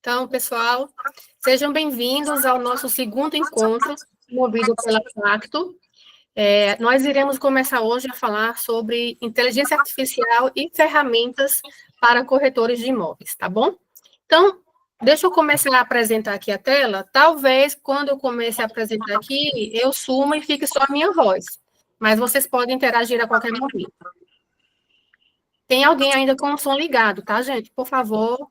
Então, pessoal, sejam bem-vindos ao nosso segundo encontro, promovido pela Pacto. Nós iremos começar hoje a falar sobre inteligência artificial e ferramentas para corretores de imóveis, tá bom? Então, deixa eu começar a apresentar aqui a tela. Talvez, quando eu comece a apresentar aqui, eu suma e fique só a minha voz, mas vocês podem interagir a qualquer momento. Tem alguém ainda com o som ligado, tá, gente? Por favor,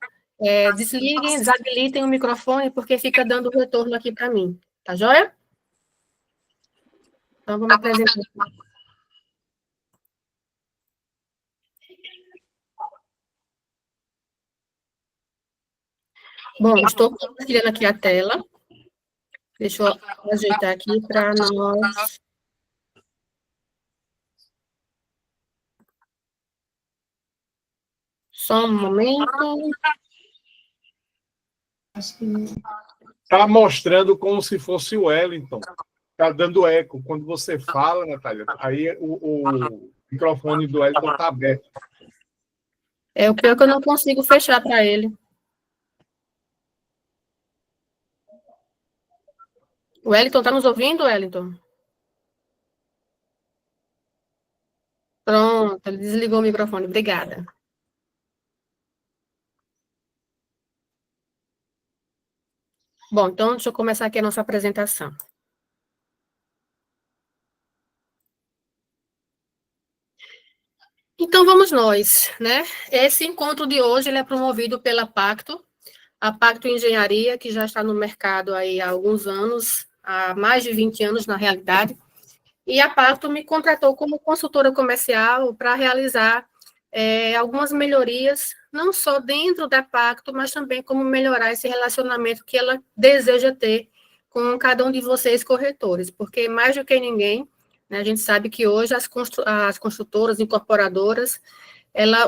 desliguem, desabilitem o microfone, porque fica dando retorno aqui para mim. Tá joia? Então, vou me apresentar. Bom, estou compartilhando aqui a tela. Deixa eu ajeitar aqui para nós. Só um momento. Está mostrando como se fosse o Wellington. Está dando eco. Quando você fala, Natália, aí o microfone do Wellington está aberto. O pior é que eu não consigo fechar para ele. O Wellington, está nos ouvindo, Wellington? Pronto, ele desligou o microfone. Obrigada. Bom, então, deixa eu começar aqui a nossa apresentação. Então, vamos nós, né? Esse encontro de hoje, ele é promovido pela Pacto, a Pacto Engenharia, que já está no mercado aí há alguns anos, há mais de 20 anos, na realidade, e a Pacto me contratou como consultora comercial para realizar algumas melhorias, não só dentro da Pacto, mas também como melhorar esse relacionamento que ela deseja ter com cada um de vocês, corretores, porque mais do que ninguém, né, a gente sabe que hoje as construtoras, incorporadoras,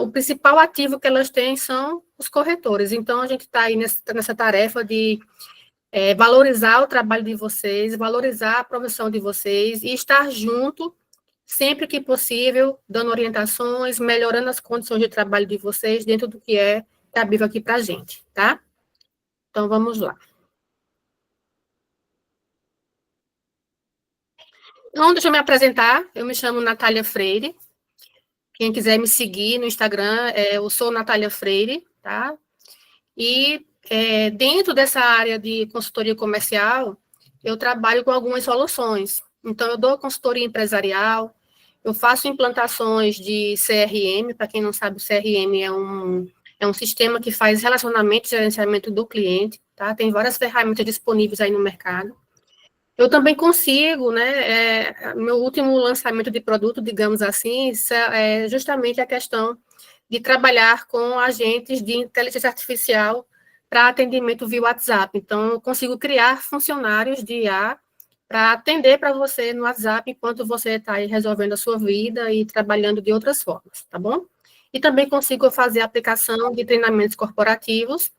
o principal ativo que elas têm são os corretores. Então, a gente está aí nessa tarefa de valorizar o trabalho de vocês, valorizar a profissão de vocês e estar junto, sempre que possível, dando orientações, melhorando as condições de trabalho de vocês dentro do que é cabível aqui para a gente, tá? Então, vamos lá. Então, deixa eu me apresentar. Eu me chamo Natália Freire. Quem quiser me seguir no Instagram, eu sou Natália Freire, tá? E dentro dessa área de consultoria comercial, eu trabalho com algumas soluções. Então, eu dou consultoria empresarial, eu faço implantações de CRM. Para quem não sabe, o CRM é um sistema que faz relacionamento e gerenciamento do cliente, tá? Tem várias ferramentas disponíveis aí no mercado. Eu também consigo, né? Meu último lançamento de produto, digamos assim, é justamente a questão de trabalhar com agentes de inteligência artificial para atendimento via WhatsApp. Então, eu consigo criar funcionários de IA para atender para você no WhatsApp enquanto você está aí resolvendo a sua vida e trabalhando de outras formas, tá bom? E também consigo fazer aplicação de treinamentos corporativos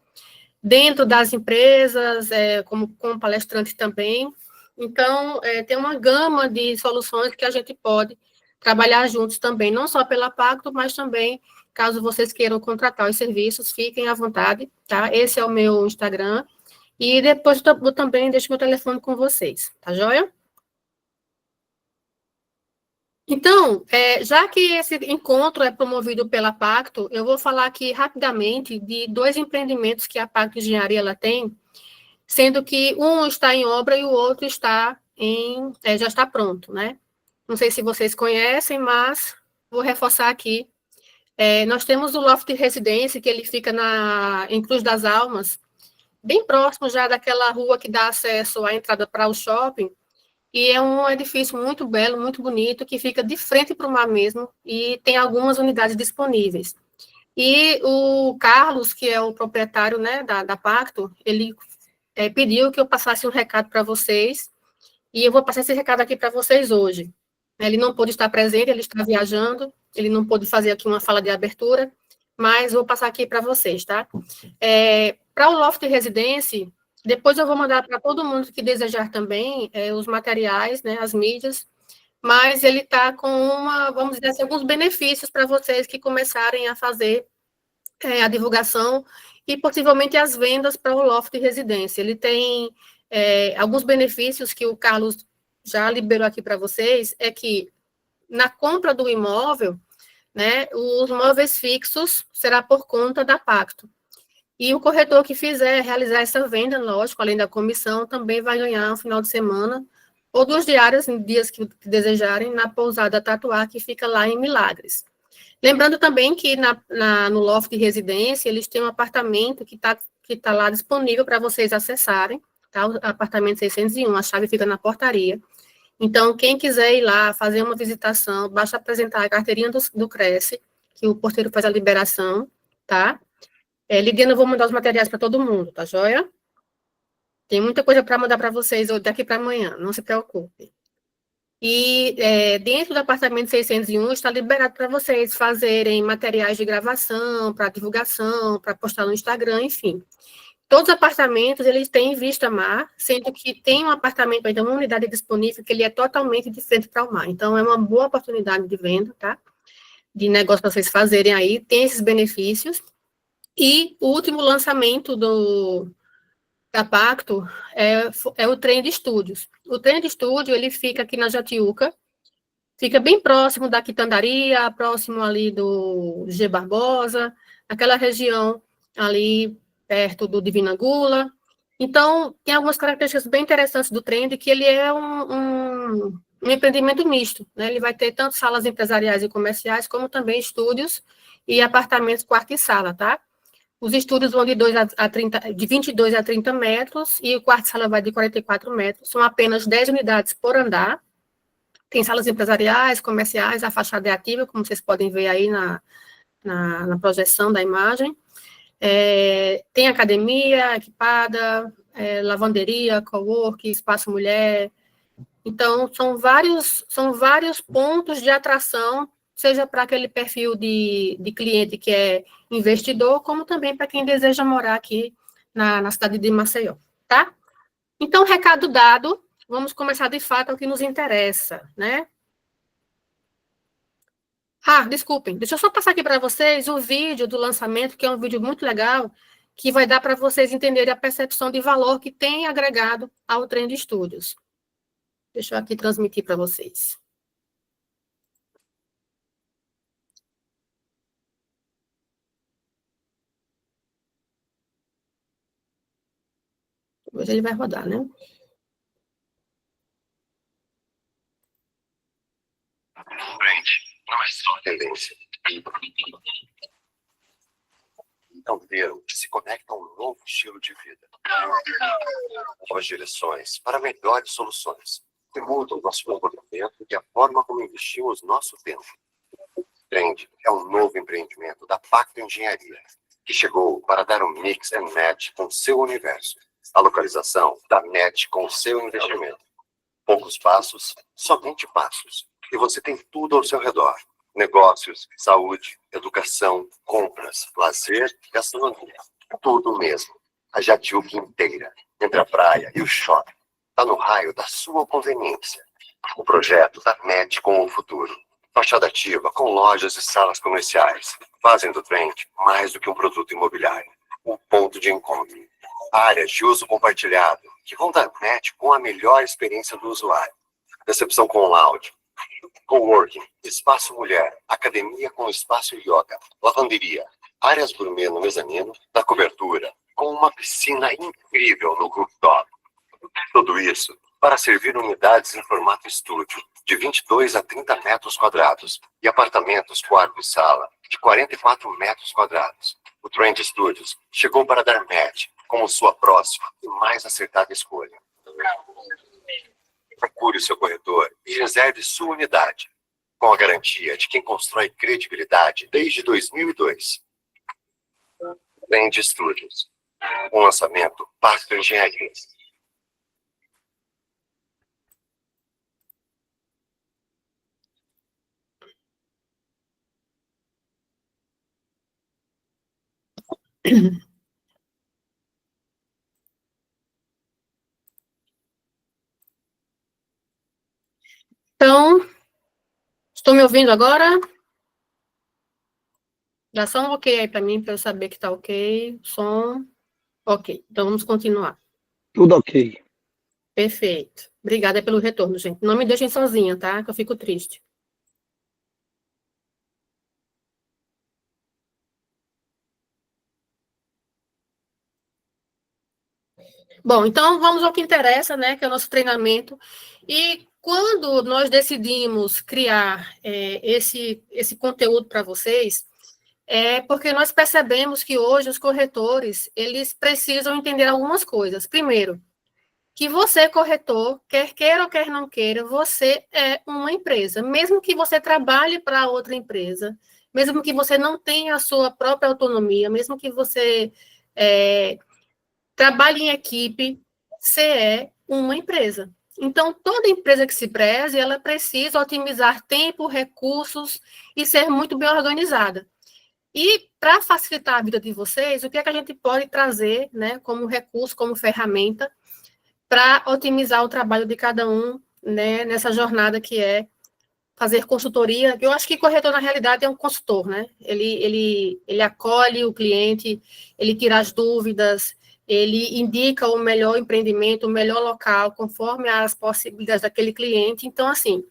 dentro das empresas, como palestrante também. Então, tem uma gama de soluções que a gente pode trabalhar juntos também, não só pela Pacto, mas também, caso vocês queiram contratar os serviços, fiquem à vontade, tá? Esse é o meu Instagram. E depois eu também deixo meu telefone com vocês, tá joia? Então, já que esse encontro é promovido pela Pacto, eu vou falar aqui rapidamente de dois empreendimentos que a Pacto Engenharia ela tem, sendo que um está em obra e o outro já está pronto, né? Não sei se vocês conhecem, mas vou reforçar aqui. Nós temos o Loft Residência, que ele fica em Cruz das Almas, bem próximo já daquela rua que dá acesso à entrada para o shopping, e é um edifício muito belo, muito bonito, que fica de frente para o mar mesmo, e tem algumas unidades disponíveis. E o Carlos, que é o proprietário, né, da Pacto, ele pediu que eu passasse um recado para vocês, e eu vou passar esse recado aqui para vocês hoje. Ele não pôde estar presente, ele está viajando, ele não pôde fazer aqui uma fala de abertura, mas vou passar aqui para vocês, tá? Para o Loft Residência, depois eu vou mandar para todo mundo que desejar também os materiais, né, as mídias, mas ele está com vamos dizer assim, alguns benefícios para vocês que começarem a fazer a divulgação e possivelmente as vendas para o loft residência. Ele tem alguns benefícios que o Carlos já liberou aqui para vocês, é que na compra do imóvel, né, os móveis fixos será por conta da Pacto. E o corretor que fizer realizar essa venda, lógico, além da comissão, também vai ganhar um final de semana ou 2 diárias, em dias que desejarem, na pousada Tatuá, que fica lá em Milagres. Lembrando também que no loft de residência, eles têm um apartamento que tá lá disponível para vocês acessarem, tá? O apartamento 601, a chave fica na portaria. Então, quem quiser ir lá fazer uma visitação, basta apresentar a carteirinha do Cresce, que o porteiro faz a liberação, tá? Lidiana, eu vou mandar os materiais para todo mundo, tá joia? Tem muita coisa para mandar para vocês daqui para amanhã, não se preocupe. E dentro do apartamento 601 está liberado para vocês fazerem materiais de gravação, para divulgação, para postar no Instagram, enfim. Todos os apartamentos, eles têm vista mar, sendo que tem um apartamento, ainda uma unidade disponível, que ele é totalmente de frente para o mar. Então, é uma boa oportunidade de venda, tá? De negócio para vocês fazerem aí, tem esses benefícios. E o último lançamento da Pacto é o trem de estúdios. O trem de estúdio, ele fica aqui na Jatiuca, fica bem próximo da Quitandaria, próximo ali do G. Barbosa, aquela região ali perto do Divina Gula. Então, tem algumas características bem interessantes do Trend, que ele é um empreendimento misto, né? Ele vai ter tanto salas empresariais e comerciais, como também estúdios e apartamentos, quarto e sala, tá? Os estúdios vão de 22 a 30 metros, e o quarto e sala vai de 44 metros. São apenas 10 unidades por andar. Tem salas empresariais, comerciais, a fachada é ativa, como vocês podem ver aí na projeção da imagem. Tem academia equipada, lavanderia, cowork, espaço mulher. Então, são vários pontos de atração, seja para aquele perfil de cliente que é investidor, como também para quem deseja morar aqui na cidade de Maceió, tá? Então, recado dado, vamos começar de fato ao que nos interessa, né? Desculpem, deixa eu só passar aqui para vocês o vídeo do lançamento, que é um vídeo muito legal, que vai dar para vocês entenderem a percepção de valor que tem agregado ao Trend Studios. Deixa eu aqui transmitir para vocês. Hoje ele vai rodar, né? Trend não é só tendência. É um termo que se conecta a um novo estilo de vida. Novas direções para melhores soluções que mudam nosso comportamento e a forma como investimos nosso tempo. Trend é um novo empreendimento da Pacto Engenharia, que chegou para dar um mix and match com seu universo. A localização dá match com seu investimento. Poucos passos, somente passos. E você tem tudo ao seu redor. Negócios, saúde, educação, compras, lazer, gastronomia. Tudo mesmo. A Jatiuca inteira, entre a praia e o shopping, está no raio da sua conveniência. O projeto dá match com o futuro. Fachada ativa com lojas e salas comerciais. Fazem do Trend mais do que um produto imobiliário. Um ponto de encontro. Áreas de uso compartilhado, que vão dar match com a melhor experiência do usuário. Recepção com lounge, coworking, espaço mulher, academia com espaço yoga, lavanderia, áreas gourmet no mezanino, na cobertura, com uma piscina incrível no rooftop. Tudo isso para servir unidades em formato estúdio, de 22 a 30 metros quadrados, e apartamentos quarto e sala, de 44 metros quadrados. O Trend Studios chegou para dar match como sua próxima e mais acertada escolha. Procure o seu corretor e reserve sua unidade, com a garantia de quem constrói credibilidade desde 2002. Trend Studios, um lançamento Pacto Engenharia. Então, estão me ouvindo agora? Dá só um ok aí para mim, para eu saber que está ok. Som. Ok, então vamos continuar. Tudo ok. Perfeito. Obrigada pelo retorno, gente. Não me deixem sozinha, tá? Que eu fico triste. Bom, então vamos ao que interessa, né? Que é o nosso treinamento. E quando nós decidimos criar esse conteúdo para vocês, é porque nós percebemos que hoje os corretores, eles precisam entender algumas coisas. Primeiro, que você, corretor, quer queira ou quer não queira, você é uma empresa. Mesmo que você trabalhe para outra empresa, mesmo que você não tenha a sua própria autonomia, mesmo que você trabalhe em equipe, você é uma empresa. Então, toda empresa que se preze, ela precisa otimizar tempo, recursos e ser muito bem organizada. E, para facilitar a vida de vocês, o que é que a gente pode trazer, né, como recurso, como ferramenta, para otimizar o trabalho de cada um, né, nessa jornada que é fazer consultoria. Eu acho que corretor, na realidade, é um consultor, né? Ele acolhe o cliente, ele tira as dúvidas, ele indica o melhor empreendimento, o melhor local, conforme as possibilidades daquele cliente. Então, assim,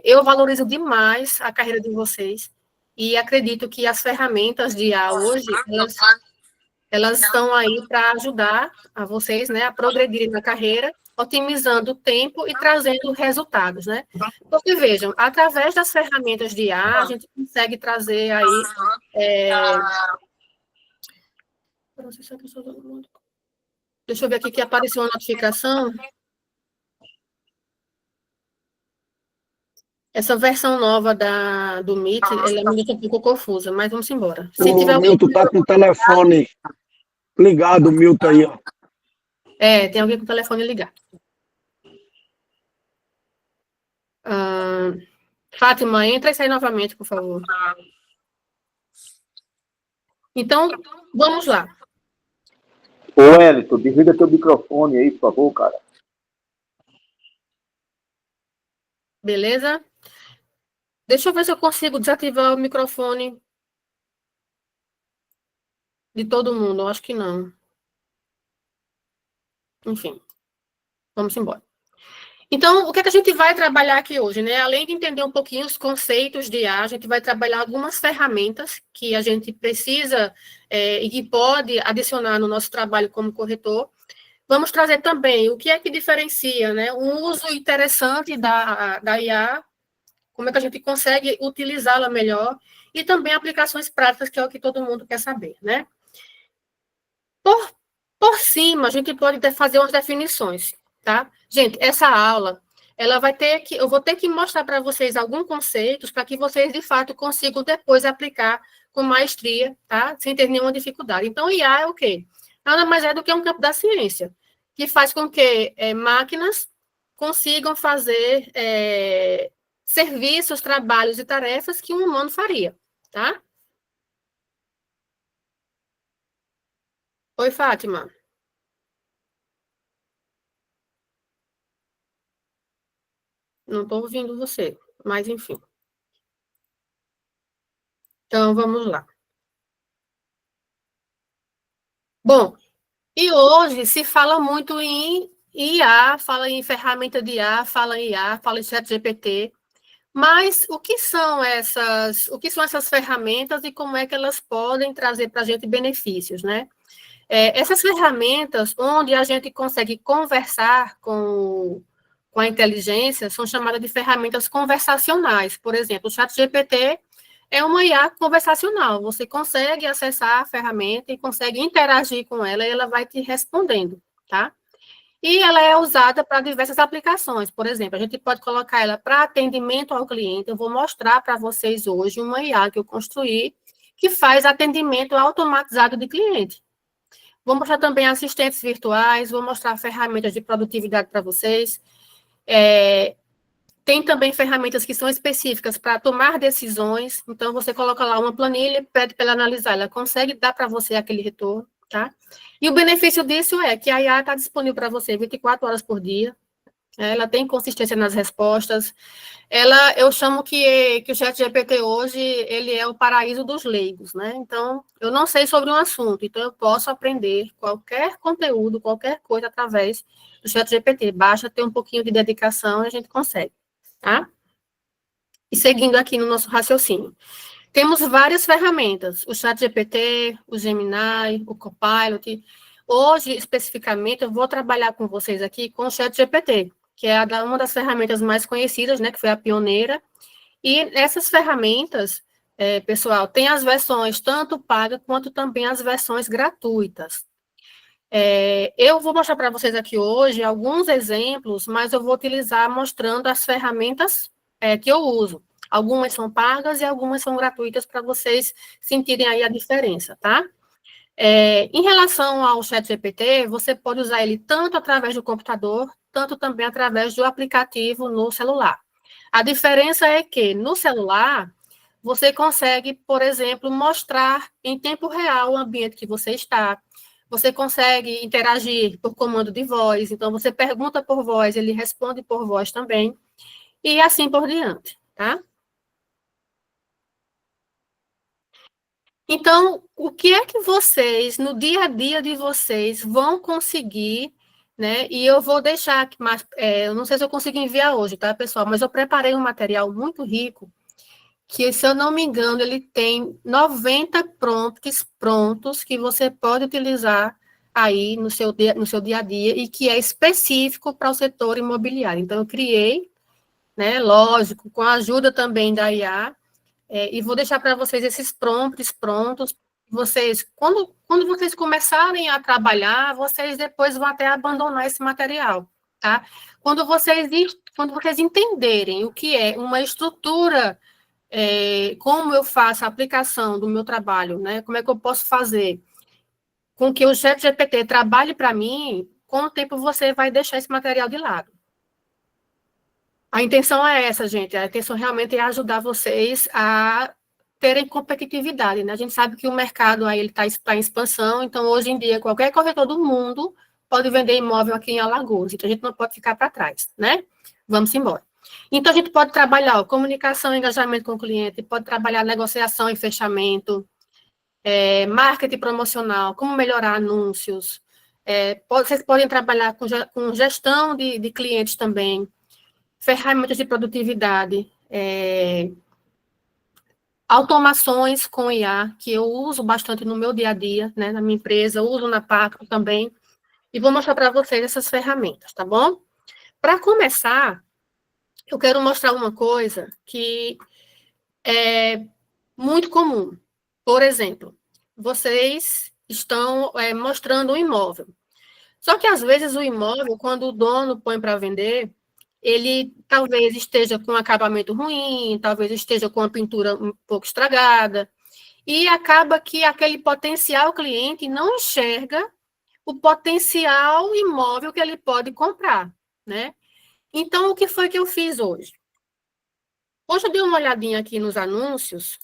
eu valorizo demais a carreira de vocês e acredito que as ferramentas de IA hoje, elas estão aí para ajudar a vocês, né, a progredirem na carreira, otimizando o tempo e trazendo resultados, né? Porque, vejam, através das ferramentas de IA, a gente consegue trazer aí... Deixa eu ver aqui que apareceu uma notificação. Essa versão nova do Meet, ela me deixa um pouco confusa, mas vamos embora. Se tiver O alguém... Milton tá com o telefone ligado, o Milton aí, ó. Tem alguém com o telefone ligado. Fátima, entra e sai novamente, por favor. Então, vamos lá. Ô, Wellington, desliga teu microfone aí, por favor, cara. Beleza? Deixa eu ver se eu consigo desativar o microfone de todo mundo. Eu acho que não. Enfim, vamos embora. Então, o que é que a gente vai trabalhar aqui hoje, né? Além de entender um pouquinho os conceitos de IA, a gente vai trabalhar algumas ferramentas que a gente precisa e que pode adicionar no nosso trabalho como corretor. Vamos trazer também o que é que diferencia, né? Um uso interessante da IA, como é que a gente consegue utilizá-la melhor, e também aplicações práticas, que é o que todo mundo quer saber, né? Por cima, a gente pode fazer umas definições, tá? Gente, essa aula, eu vou ter que mostrar para vocês alguns conceitos para que vocês, de fato, consigam depois aplicar com maestria, tá? Sem ter nenhuma dificuldade. Então, IA é o quê? Nada mais é do que um campo da ciência, que faz com que máquinas consigam fazer serviços, trabalhos e tarefas que um humano faria, tá? Oi, Fátima. Não estou ouvindo você, mas enfim. Então, vamos lá. Bom, e hoje se fala muito em IA, fala em ferramenta de IA, fala em IA, fala em ChatGPT, mas o que são essas ferramentas e como é que elas podem trazer para a gente benefícios, né? Essas ferramentas onde a gente consegue conversar com a inteligência são chamadas de ferramentas conversacionais. Por exemplo, o ChatGPT é uma IA conversacional. Você consegue acessar a ferramenta e consegue interagir com ela e ela vai te respondendo, tá? E ela é usada para diversas aplicações. Por exemplo, a gente pode colocar ela para atendimento ao cliente. Eu vou mostrar para vocês hoje uma IA que eu construí que faz atendimento automatizado de cliente. Vou mostrar também assistentes virtuais, vou mostrar ferramentas de produtividade para vocês. Tem também ferramentas que são específicas para tomar decisões. Então, você coloca lá uma planilha, pede para ela analisar, ela consegue dar para você aquele retorno, tá? E o benefício disso é que a IA está disponível para você 24 horas por dia, Ela tem consistência nas respostas. Eu chamo que o ChatGPT hoje, ele é o paraíso dos leigos, né? Então, eu não sei sobre um assunto, então eu posso aprender qualquer conteúdo, qualquer coisa através do ChatGPT. Basta ter um pouquinho de dedicação e a gente consegue, tá? E seguindo aqui no nosso raciocínio. Temos várias ferramentas, o ChatGPT, o Gemini, o Copilot. Hoje, especificamente, eu vou trabalhar com vocês aqui com o ChatGPT, que é uma das ferramentas mais conhecidas, né, que foi a pioneira. E essas ferramentas, pessoal, tem as versões tanto pagas quanto também as versões gratuitas. Eu vou mostrar para vocês aqui hoje alguns exemplos, mas eu vou utilizar mostrando as ferramentas que eu uso. Algumas são pagas e algumas são gratuitas para vocês sentirem aí a diferença, tá? Em relação ao ChatGPT, você pode usar ele tanto através do computador, tanto também através do aplicativo no celular. A diferença é que, no celular, você consegue, por exemplo, mostrar em tempo real o ambiente que você está. Você consegue interagir por comando de voz, então você pergunta por voz, ele responde por voz também, e assim por diante, tá? Então, o que é que vocês, no dia a dia de vocês, vão conseguir, né? E eu vou deixar aqui, eu não sei se eu consigo enviar hoje, tá, pessoal? Mas eu preparei um material muito rico, que, se eu não me engano, ele tem 90 prompts prontos que você pode utilizar aí no seu dia a dia e que é específico para o setor imobiliário. Então, eu criei, né, lógico, com a ajuda também da IA, e vou deixar para vocês esses prompts prontos. Vocês, quando vocês começarem a trabalhar, vocês depois vão até abandonar esse material, tá? Quando vocês entenderem o que é uma estrutura, como eu faço a aplicação do meu trabalho, né? Como é que eu posso fazer com que o ChatGPT trabalhe para mim, com o tempo você vai deixar esse material de lado. A intenção é essa, gente. A intenção realmente é ajudar vocês a terem competitividade, né? A gente sabe que o mercado aí está em expansão, então, hoje em dia, qualquer corretor do mundo pode vender imóvel aqui em Alagoas, então a gente não pode ficar para trás, né? Vamos embora. Então, a gente pode trabalhar comunicação e engajamento com o cliente, pode trabalhar negociação e fechamento, marketing promocional, como melhorar anúncios, vocês podem trabalhar com gestão de clientes também, ferramentas de produtividade, automações com IA, que eu uso bastante no meu dia a dia, né, na minha empresa, uso na Pacto também, e vou mostrar para vocês essas ferramentas, tá bom? Para começar, eu quero mostrar uma coisa que é muito comum. Por exemplo, vocês estão mostrando um imóvel. Só que, às vezes, o imóvel, quando o dono põe para vender, ele talvez esteja com um acabamento ruim, talvez esteja com a pintura um pouco estragada, e acaba que aquele potencial cliente não enxerga o potencial imóvel que ele pode comprar, né? Então, o que foi que eu fiz hoje? Hoje eu dei uma olhadinha aqui nos anúncios,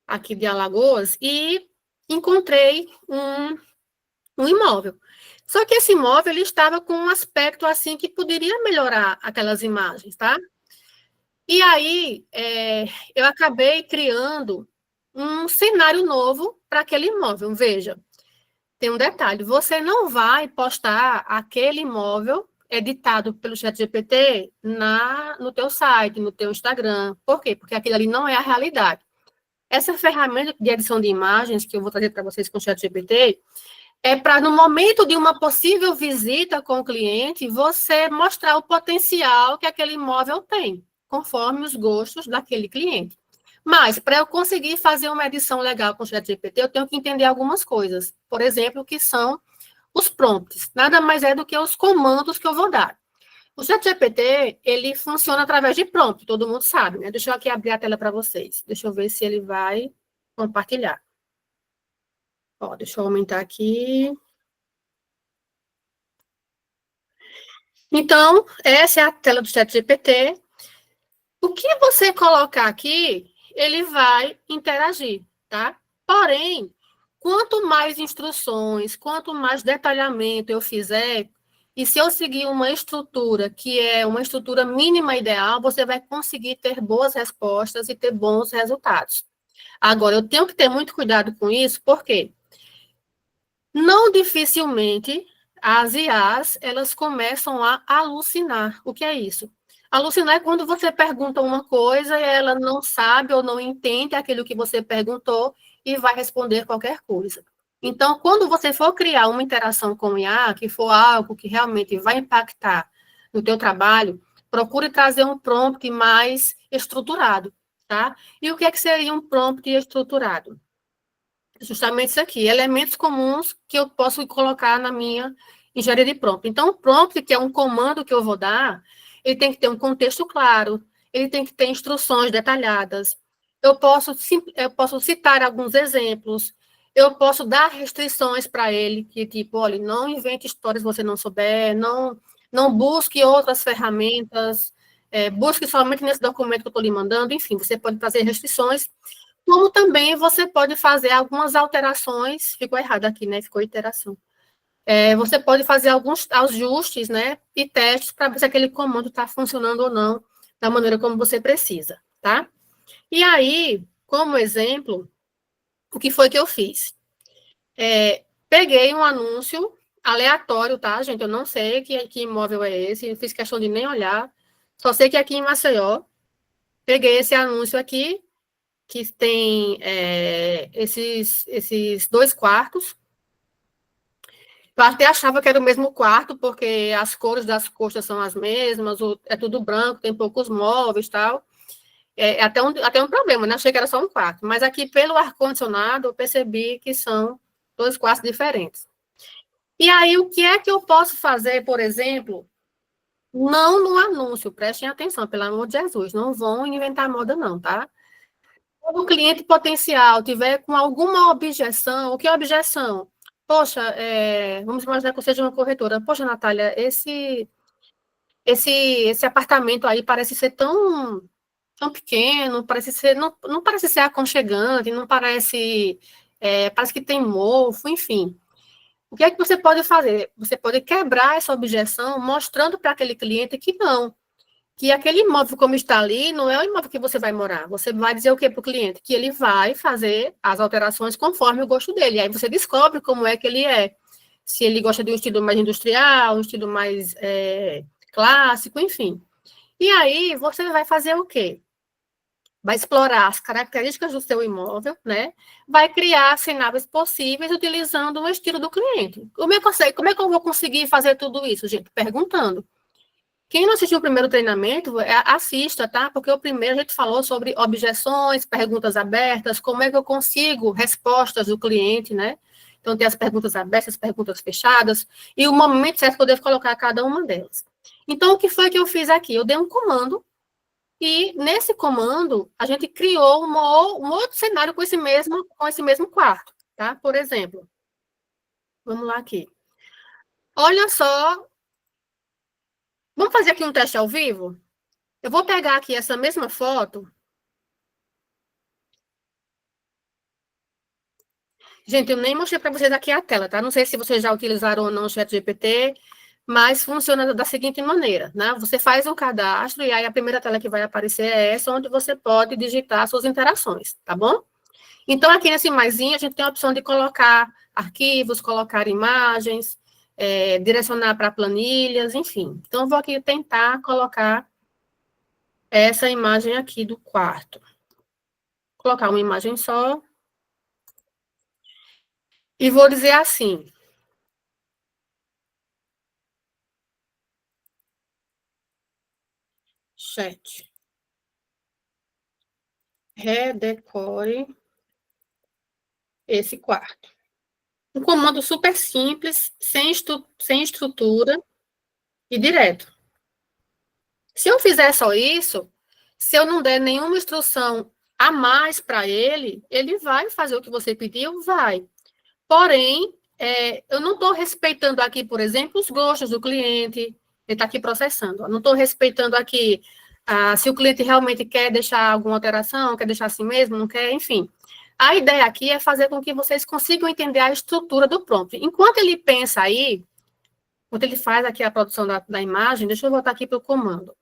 aqui de Alagoas, e encontrei um imóvel. Só que esse imóvel, ele estava com um aspecto assim que poderia melhorar aquelas imagens, tá? E aí, eu acabei criando um cenário novo para aquele imóvel. Veja, tem um detalhe, você não vai postar aquele imóvel editado pelo ChatGPT no teu site, no teu Instagram. Por quê? Porque aquilo ali não é a realidade. Essa ferramenta de edição de imagens que eu vou trazer para vocês com o ChatGPT é para, no momento de uma possível visita com o cliente, você mostrar o potencial que aquele imóvel tem, conforme os gostos daquele cliente. Mas, para eu conseguir fazer uma edição legal com o ChatGPT, eu tenho que entender algumas coisas. Por exemplo, o que são os prompts. Nada mais é do que os comandos que eu vou dar. O ChatGPT, ele funciona através de prompt, todo mundo sabe, né? Deixa eu aqui abrir a tela para vocês. Deixa eu ver se ele vai compartilhar. Ó, deixa eu aumentar aqui. Então, essa é a tela do ChatGPT. O que você colocar aqui, ele vai interagir, tá? Porém, quanto mais instruções, quanto mais detalhamento eu fizer, E se eu seguir uma estrutura que é uma estrutura mínima ideal, você vai conseguir ter boas respostas e ter bons resultados. Agora, eu tenho que ter muito cuidado com isso, porque não dificilmente as IAs, elas começam a alucinar. O que é isso? Alucinar é quando você pergunta uma coisa e ela não sabe ou não entende aquilo que você perguntou e vai responder qualquer coisa. Então, quando você for criar uma interação com o IA, que for algo que realmente vai impactar no teu trabalho, procure trazer um prompt mais estruturado, tá? E o que é que seria um prompt estruturado? Justamente isso aqui, elementos comuns que eu posso colocar na minha engenharia de prompt. Então, o prompt, que é um comando que eu vou dar, ele tem que ter um contexto claro, ele tem que ter instruções detalhadas, eu posso citar alguns exemplos, eu posso dar restrições para ele, que tipo, olha, não invente histórias se você não souber, não busque outras ferramentas, busque somente nesse documento que eu estou lhe mandando, enfim, você pode fazer restrições, como também você pode fazer algumas alterações, ficou errado aqui, né? Ficou iteração. Você pode fazer alguns ajustes, né? E testes para ver se aquele comando está funcionando ou não da maneira como você precisa, tá? E aí, como exemplo, o que foi que eu fiz? Peguei um anúncio aleatório, tá, gente? Eu não sei que imóvel é esse, eu fiz questão de nem olhar, só sei que aqui em Maceió, peguei esse anúncio aqui, que tem esses 2 quartos. Eu até achava que era o mesmo quarto, porque as cores das coxas são as mesmas, é tudo branco, tem poucos móveis e tal. Até um problema, né? Achei que era só um quarto. Mas aqui, pelo ar-condicionado, eu percebi que são 2 quartos diferentes. E aí, o que é que eu posso fazer, por exemplo, não no anúncio, prestem atenção, pelo amor de Jesus, não vão inventar moda não, tá? Quando o cliente potencial tiver com alguma objeção, o que é objeção? Poxa, vamos imaginar que eu seja uma corretora. Poxa, Natália, esse apartamento aí parece ser tão pequeno, não parece ser aconchegante, não parece, parece que tem mofo, enfim. O que é que você pode fazer? Você pode quebrar essa objeção mostrando para aquele cliente que não, que aquele imóvel como está ali não é o imóvel que você vai morar. Você vai dizer o que para o cliente? Que ele vai fazer as alterações conforme o gosto dele. Aí você descobre como é que ele é. Se ele gosta de um estilo mais industrial, um estilo mais clássico, enfim. E aí você vai fazer o quê? Vai explorar as características do seu imóvel, né? Vai criar cenários possíveis utilizando o estilo do cliente. Como é que eu vou conseguir fazer tudo isso, gente? Perguntando. Quem não assistiu o primeiro treinamento, assista, tá? Porque o primeiro a gente falou sobre objeções, perguntas abertas, como é que eu consigo respostas do cliente, né? Então, tem as perguntas abertas, as perguntas fechadas, e o momento certo que eu devo colocar cada uma delas. Então, o que foi que eu fiz aqui? Eu dei um comando, e nesse comando, a gente criou um outro cenário com esse mesmo quarto, tá? Por exemplo, vamos lá aqui. Olha só, vamos fazer aqui um teste ao vivo? Eu vou pegar aqui essa mesma foto. Gente, eu nem mostrei para vocês aqui a tela, tá? Não sei se vocês já utilizaram ou não o ChatGPT, mas funciona da seguinte maneira, né? Você faz um cadastro e aí a primeira tela que vai aparecer é essa, onde você pode digitar suas interações, tá bom? Então, aqui nesse maisinho, a gente tem a opção de colocar arquivos, colocar imagens, direcionar para planilhas, enfim. Então, eu vou aqui tentar colocar essa imagem aqui do quarto. Vou colocar uma imagem só. E vou dizer assim. Chat. Redecore esse quarto. Um comando super simples, sem estrutura e direto. Se eu fizer só isso, se eu não der nenhuma instrução a mais para ele, ele vai fazer o que você pediu? Vai. Porém, eu não estou respeitando aqui, por exemplo, os gostos do cliente, ele está aqui processando. Eu não estou respeitando aqui se o cliente realmente quer deixar alguma alteração, quer deixar assim mesmo, não quer, enfim. A ideia aqui é fazer com que vocês consigam entender a estrutura do prompt. Enquanto ele pensa aí, quando ele faz aqui a produção da imagem, deixa eu voltar aqui para o comando.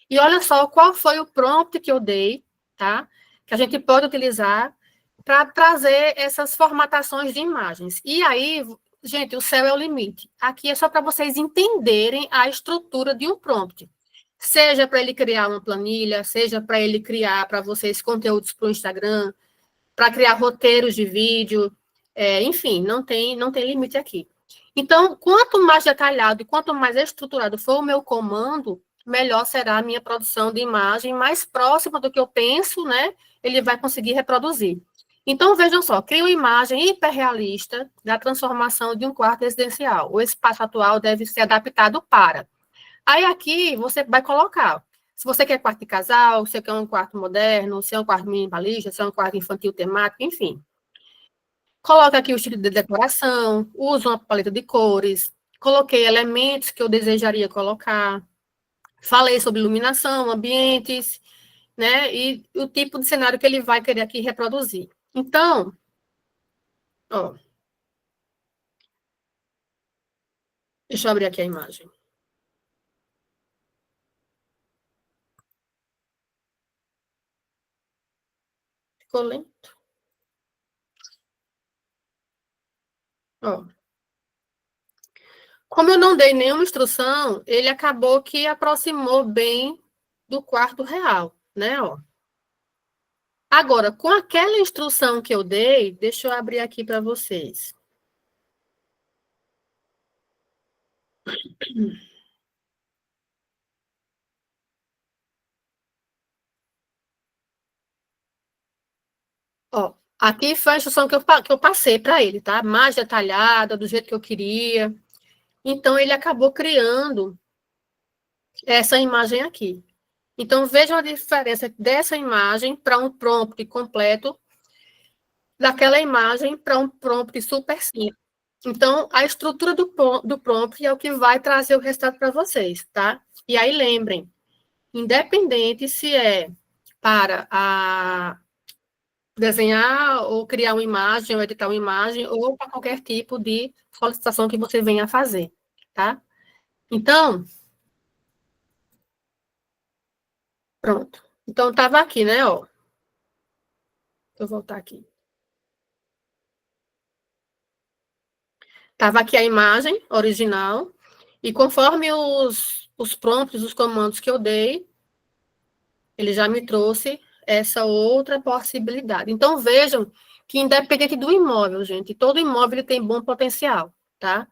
E olha só qual foi o prompt que eu dei, tá? Que a gente pode utilizar para trazer essas formatações de imagens. E aí, gente, o céu é o limite. Aqui é só para vocês entenderem a estrutura de um prompt. Seja para ele criar uma planilha, seja para ele criar para vocês conteúdos para o Instagram, para criar roteiros de vídeo, enfim, não tem limite aqui. Então, quanto mais detalhado e quanto mais estruturado for o meu comando, melhor será a minha produção de imagem, mais próxima do que eu penso, né? Ele vai conseguir reproduzir. Então, vejam só, crio uma imagem hiperrealista da transformação de um quarto residencial. O espaço atual deve ser adaptado para. Aí aqui você vai colocar, se você quer quarto de casal, se quer um quarto moderno, se é um quarto minimalista, se é um quarto infantil temático, enfim. Coloca aqui o estilo de decoração, uso uma paleta de cores, coloquei elementos que eu desejaria colocar, falei sobre iluminação, ambientes, né, e o tipo de cenário que ele vai querer aqui reproduzir. Então, ó, deixa eu abrir aqui a imagem. Ficou lento. Ó. Como eu não dei nenhuma instrução, ele acabou que aproximou bem do quarto real, né, ó. Agora, com aquela instrução que eu dei, deixa eu abrir aqui para vocês. Ó, aqui foi a instrução que eu passei para ele, tá? Mais detalhada, do jeito que eu queria. Então, ele acabou criando essa imagem aqui. Então, vejam a diferença dessa imagem para um prompt completo, daquela imagem para um prompt super simples. Então, a estrutura do prompt é o que vai trazer o resultado para vocês, tá? E aí, lembrem, independente se é para desenhar ou criar uma imagem, ou editar uma imagem, ou para qualquer tipo de solicitação que você venha a fazer, tá? Então, pronto. Então, estava aqui, né, ó. Deixa eu voltar aqui. Estava aqui a imagem original, e conforme os prompts, os comandos que eu dei, ele já me trouxe essa outra possibilidade. Então, vejam que, independente do imóvel, gente, todo imóvel tem bom potencial, tá?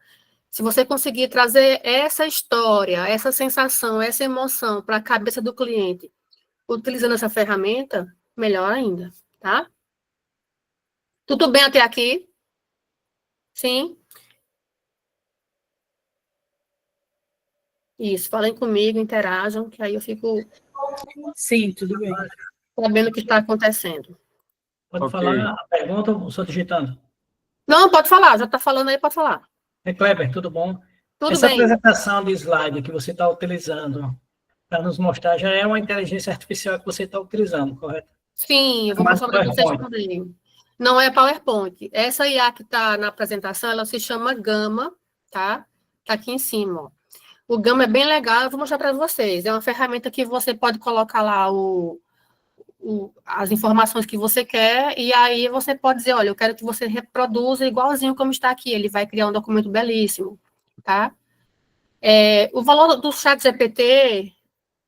Se você conseguir trazer essa história, essa sensação, essa emoção para a cabeça do cliente, utilizando essa ferramenta, melhor ainda, tá? Tudo bem até aqui? Sim? Isso, falem comigo, interajam, que aí eu fico Sim, tudo bem. sabendo o que está acontecendo. Pode Ok. falar a pergunta ou só digitando? Não, pode falar, já está falando aí, pode falar. Kleber, tudo bom? Tudo Essa bem. apresentação de slide que você está utilizando para nos mostrar já é uma inteligência artificial que você está utilizando, correto? Sim, eu vou Mas mostrar para vocês PowerPoint. também. Não é PowerPoint. Essa IA que está na apresentação, ela se chama Gama, tá? Está aqui em cima, ó. O Gama é bem legal, eu vou mostrar para vocês. É uma ferramenta que você pode colocar lá as informações que você quer, e aí você pode dizer, olha, eu quero que você reproduza igualzinho como está aqui. Ele vai criar um documento belíssimo, tá? O valor do ChatGPT,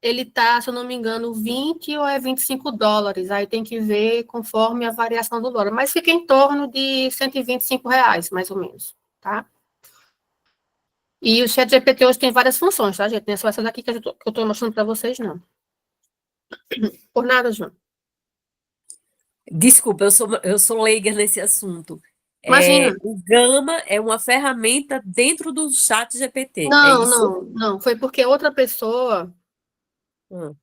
ele tá, se eu não me engano, 20 ou é 25 dólares. Aí tem que ver conforme a variação do dólar. Mas fica em torno de 125 reais, mais ou menos, tá? E o ChatGPT hoje tem várias funções, tá, gente? Não é só essa daqui que eu estou mostrando para vocês, não. Por nada, João. Desculpa, eu sou leiga nesse assunto. Imagina. O Gama é uma ferramenta dentro do ChatGPT, é Não, isso? não. Foi porque outra pessoa... Hum.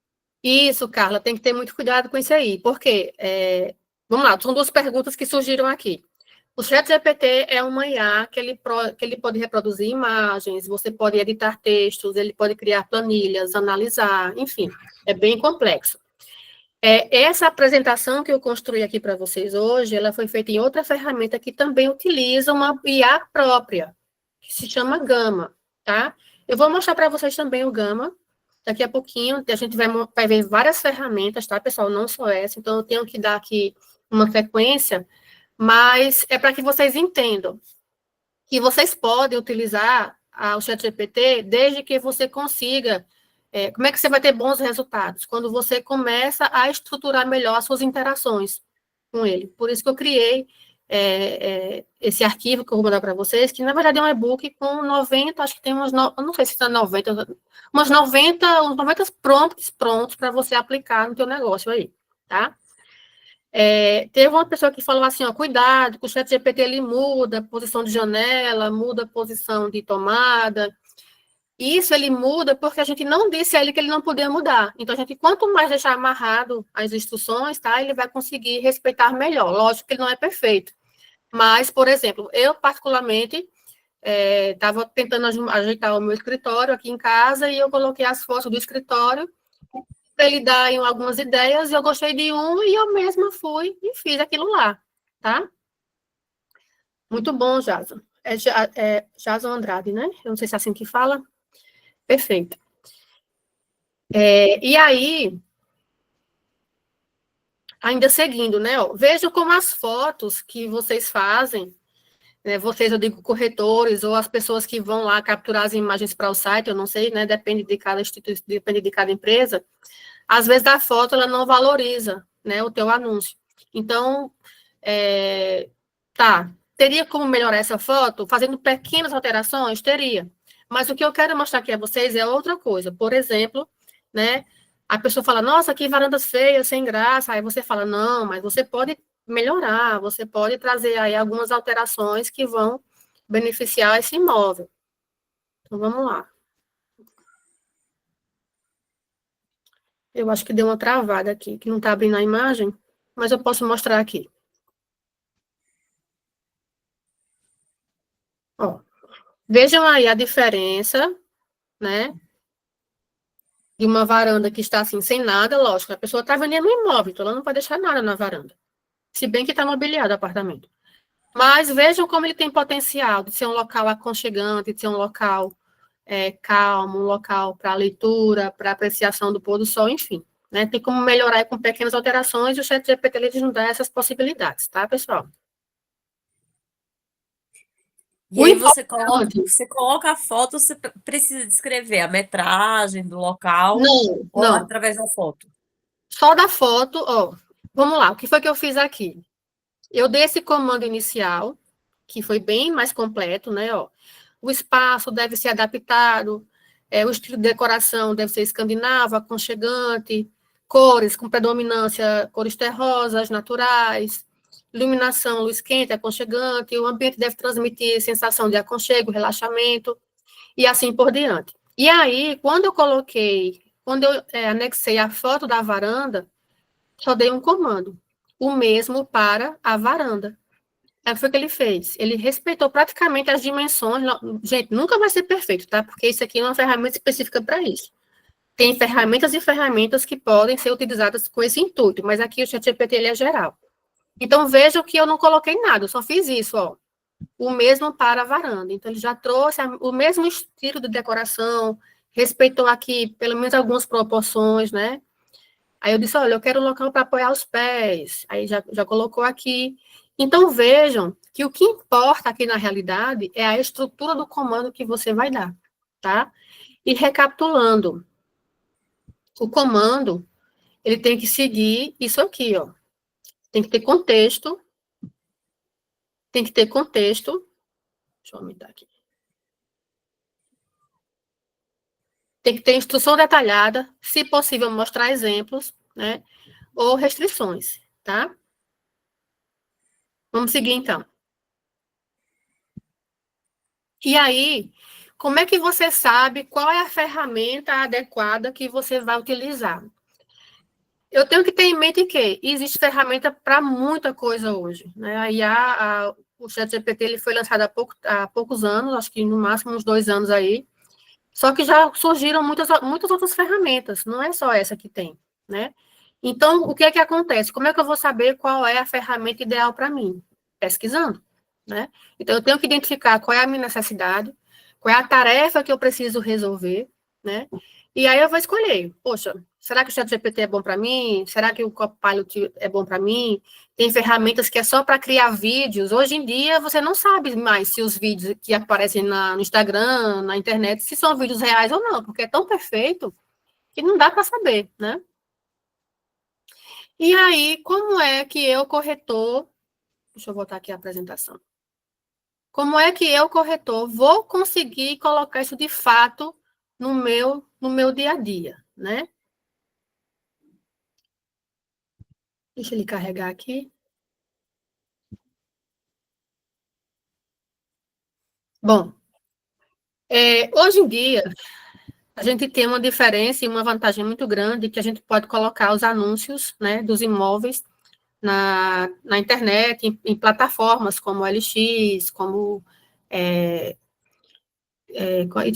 Isso, Carla, tem que ter muito cuidado com isso aí. Porque, vamos lá, são duas perguntas que surgiram aqui. O ChatGPT é uma IA que ele pode reproduzir imagens, você pode editar textos, ele pode criar planilhas, analisar, enfim, é bem complexo. Essa apresentação que eu construí aqui para vocês hoje, ela foi feita em outra ferramenta que também utiliza uma IA própria, que se chama Gama, tá? Eu vou mostrar para vocês também o Gama. Daqui a pouquinho, a gente vai ver várias ferramentas, tá, pessoal? Não só essa. Então, eu tenho que dar aqui uma frequência, mas é para que vocês entendam que vocês podem utilizar o ChatGPT desde que você consiga. Como é que você vai ter bons resultados? Quando você começa a estruturar melhor as suas interações com ele. Por isso que eu criei esse arquivo que eu vou mandar para vocês, que na verdade é um e-book com 90, acho que tem umas, não sei se está 90, uns 90 prompts prontos para você aplicar no teu negócio aí, tá? Teve uma pessoa que falou assim, ó, cuidado, que o ChatGPT ele muda a posição de janela, muda a posição de tomada. Isso ele muda porque a gente não disse a ele que ele não podia mudar. Então, a gente, quanto mais deixar amarrado as instruções, tá, ele vai conseguir respeitar melhor. Lógico que ele não é perfeito. Mas, por exemplo, eu particularmente estava tentando ajeitar o meu escritório aqui em casa e eu coloquei as fotos do escritório para ele dar algumas ideias, e eu gostei de um, e eu mesma fui e fiz aquilo lá, tá? Muito bom, Jason. Jason Andrade, né? Eu não sei se é assim que fala. Perfeito. E aí, ainda seguindo, né? Ó, vejam como as fotos que vocês fazem, né, vocês, eu digo, corretores, ou as pessoas que vão lá capturar as imagens para o site, eu não sei, né? Depende de cada instituição, depende de cada empresa. Às vezes a foto ela não valoriza, né, o teu anúncio. Então, teria como melhorar essa foto fazendo pequenas alterações? Teria. Mas o que eu quero mostrar aqui a vocês é outra coisa. Por exemplo, né, a pessoa fala, nossa, que varandas feias, sem graça. Aí você fala, não, mas você pode melhorar, você pode trazer aí algumas alterações que vão beneficiar esse imóvel. Então, vamos lá. Eu acho que deu uma travada aqui, que não está abrindo a imagem, mas eu posso mostrar aqui. Ó, vejam aí a diferença, né, de uma varanda que está assim, sem nada, lógico, a pessoa está vendendo um imóvel, então ela não vai deixar nada na varanda. Se bem que está mobiliado o apartamento. Mas vejam como ele tem potencial de ser um local aconchegante, de ser um local calmo, um local para leitura, para apreciação do pôr do sol, enfim. Né? Tem como melhorar com pequenas alterações, e o ChatGPT ele nos dá essas possibilidades, tá, pessoal? E aí você coloca a foto, você precisa descrever a metragem do local ou não. através da foto? Só da foto, ó. Vamos lá, o que foi que eu fiz aqui? Eu dei esse comando inicial, que foi bem mais completo, né, ó. O espaço deve ser adaptado, o estilo de decoração deve ser escandinavo, aconchegante, cores com predominância, cores terrosas, naturais, iluminação, luz quente, aconchegante, o ambiente deve transmitir sensação de aconchego, relaxamento, e assim por diante. E aí, quando eu anexei a foto da varanda, só dei um comando, o mesmo para a varanda. Aí foi o que ele fez. Ele respeitou praticamente as dimensões. Gente, nunca vai ser perfeito, tá? Porque isso aqui é uma ferramenta específica para isso. Tem ferramentas e ferramentas que podem ser utilizadas com esse intuito, mas aqui o ChatGPT ele é geral. Então, vejam que eu não coloquei nada, eu só fiz isso, ó. O mesmo para a varanda. Então, ele já trouxe o mesmo estilo de decoração, respeitou aqui pelo menos algumas proporções, né? Aí eu disse, olha, eu quero um local para apoiar os pés. Aí já colocou aqui. Então, vejam que o que importa aqui na realidade é a estrutura do comando que você vai dar, tá? E recapitulando, o comando, ele tem que seguir isso aqui, ó. Tem que ter contexto. Deixa eu aumentar aqui. Tem que ter instrução detalhada, se possível mostrar exemplos, né? Ou restrições, tá? Vamos seguir, então. E aí, como é que você sabe qual é a ferramenta adequada que você vai utilizar? Eu tenho que ter em mente que existe ferramenta para muita coisa hoje, né? Aí o ChatGPT ele foi lançado há poucos anos, acho que no máximo uns 2 anos aí, só que já surgiram muitas outras ferramentas, não é só essa que tem, né? Então, o que é que acontece? Como é que eu vou saber qual é a ferramenta ideal para mim? Pesquisando, né? Então, eu tenho que identificar qual é a minha necessidade, qual é a tarefa que eu preciso resolver, né? E aí eu vou escolher, poxa, será que o ChatGPT é bom para mim? Será que o Copilot é bom para mim? Tem ferramentas que é só para criar vídeos. Hoje em dia, você não sabe mais se os vídeos que aparecem no Instagram, na internet, se são vídeos reais ou não, porque é tão perfeito que não dá para saber, né? E aí, como é que eu, corretor... Deixa eu voltar aqui a apresentação. Como é que eu, corretor, vou conseguir colocar isso de fato no meu dia a dia, né? Deixa ele carregar aqui. Bom, hoje em dia, a gente tem uma diferença e uma vantagem muito grande que a gente pode colocar os anúncios, né, dos imóveis na internet, em plataformas como LX, como...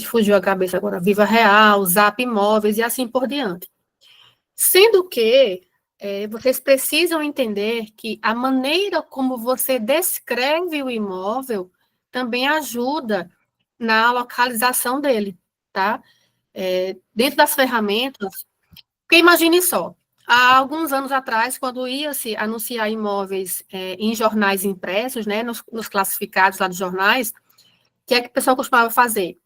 fugiu a cabeça agora, Viva Real, Zap Imóveis e assim por diante. Sendo que vocês precisam entender que a maneira como você descreve o imóvel também ajuda na localização dele, tá? Dentro das ferramentas, porque imagine só, há alguns anos atrás, quando ia-se anunciar imóveis em jornais impressos, né, nos classificados lá dos jornais, o que é que o pessoal costumava fazer?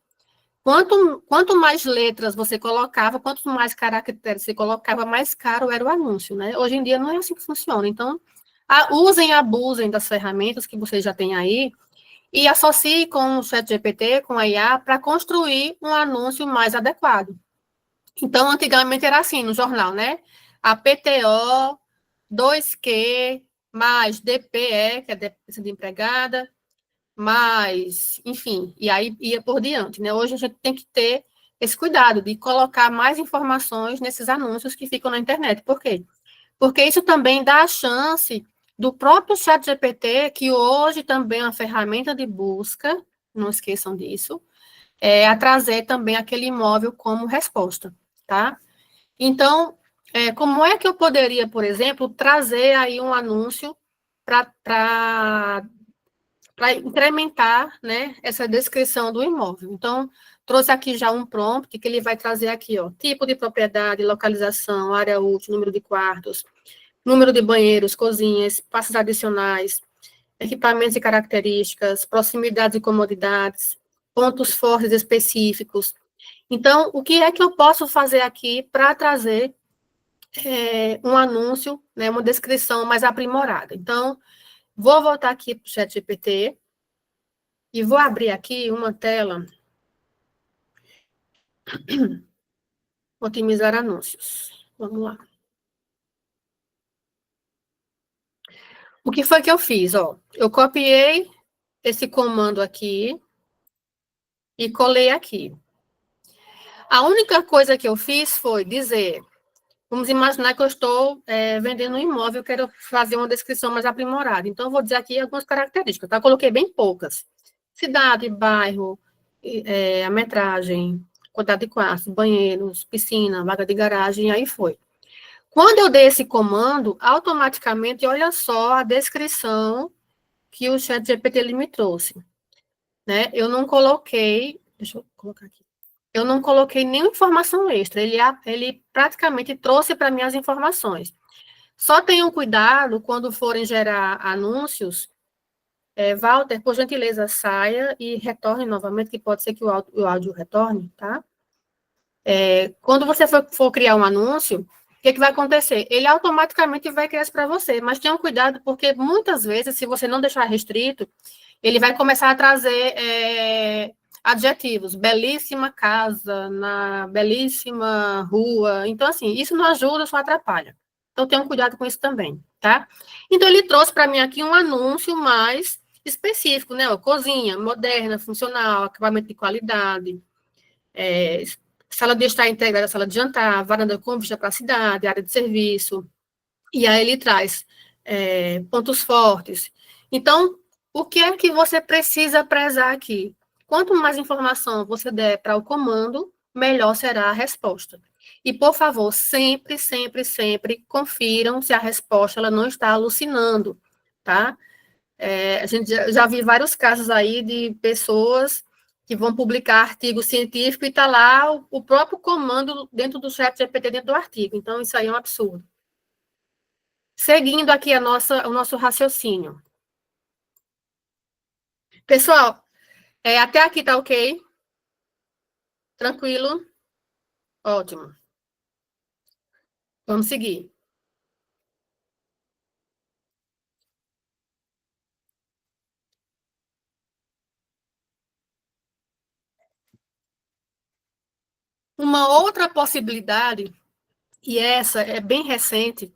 Quanto mais letras você colocava, quanto mais caracteres você colocava, mais caro era o anúncio, né? Hoje em dia não é assim que funciona. Então, usem e abusem das ferramentas que vocês já têm aí e associem com o ChatGPT, com a IA, para construir um anúncio mais adequado. Então, antigamente era assim no jornal, né? A PTO, 2Q, mais DPE, que é dependência de empregada, mas, enfim, e aí ia por diante, né? Hoje a gente tem que ter esse cuidado de colocar mais informações nesses anúncios que ficam na internet. Por quê? Porque isso também dá a chance do próprio ChatGPT, que hoje também é uma ferramenta de busca, não esqueçam disso, a trazer também aquele imóvel como resposta, tá? Então, como é que eu poderia, por exemplo, trazer aí um anúncio para incrementar, né, essa descrição do imóvel? Então, trouxe aqui já um prompt que ele vai trazer aqui, ó, tipo de propriedade, localização, área útil, número de quartos, número de banheiros, cozinhas, espaços adicionais, equipamentos e características, proximidades e comodidades, pontos fortes específicos. Então, o que é que eu posso fazer aqui para trazer um anúncio, né, uma descrição mais aprimorada? Então, vou voltar aqui para o ChatGPT e vou abrir aqui uma tela, otimizar anúncios. Vamos lá. O que foi que eu fiz? Ó, eu copiei esse comando aqui e colei aqui. A única coisa que eu fiz foi dizer, vamos imaginar que eu estou vendendo um imóvel, eu quero fazer uma descrição mais aprimorada. Então, eu vou dizer aqui algumas características, tá? Coloquei bem poucas. Cidade, bairro, a metragem, quantidade de quartos, banheiros, piscina, vaga de garagem, e aí foi. Quando eu dei esse comando, automaticamente, olha só a descrição que o ChatGPT ele me trouxe, né? Eu não coloquei, deixa eu colocar aqui. Eu não coloquei nenhuma informação extra, ele praticamente trouxe para mim as informações. Só tenham cuidado quando forem gerar anúncios. Walter, por gentileza, saia e retorne novamente, que pode ser que o áudio retorne, tá? Quando você for criar um anúncio, o que vai acontecer? Ele automaticamente vai criar isso para você, mas tenham cuidado, porque muitas vezes, se você não deixar restrito, ele vai começar a trazer adjetivos, belíssima casa, na belíssima rua. Então, assim, isso não ajuda, só atrapalha. Então, tenham cuidado com isso também, tá? Então, ele trouxe para mim aqui um anúncio mais específico, né? Cozinha, moderna, funcional, acabamento de qualidade, sala de estar integrada, sala de jantar, varanda com vista para a cidade, área de serviço. E aí ele traz pontos fortes. Então, o que é que você precisa prezar aqui? Quanto mais informação você der para o comando, melhor será a resposta. E, por favor, sempre, sempre, sempre confiram se a resposta ela não está alucinando, tá? A gente já vi vários casos aí de pessoas que vão publicar artigo científico e está lá o próprio comando dentro do ChatGPT, dentro do artigo. Então, isso aí é um absurdo. Seguindo aqui o nosso raciocínio. Pessoal, até aqui tá ok? Tranquilo? Ótimo. Vamos seguir. Uma outra possibilidade, e essa é bem recente,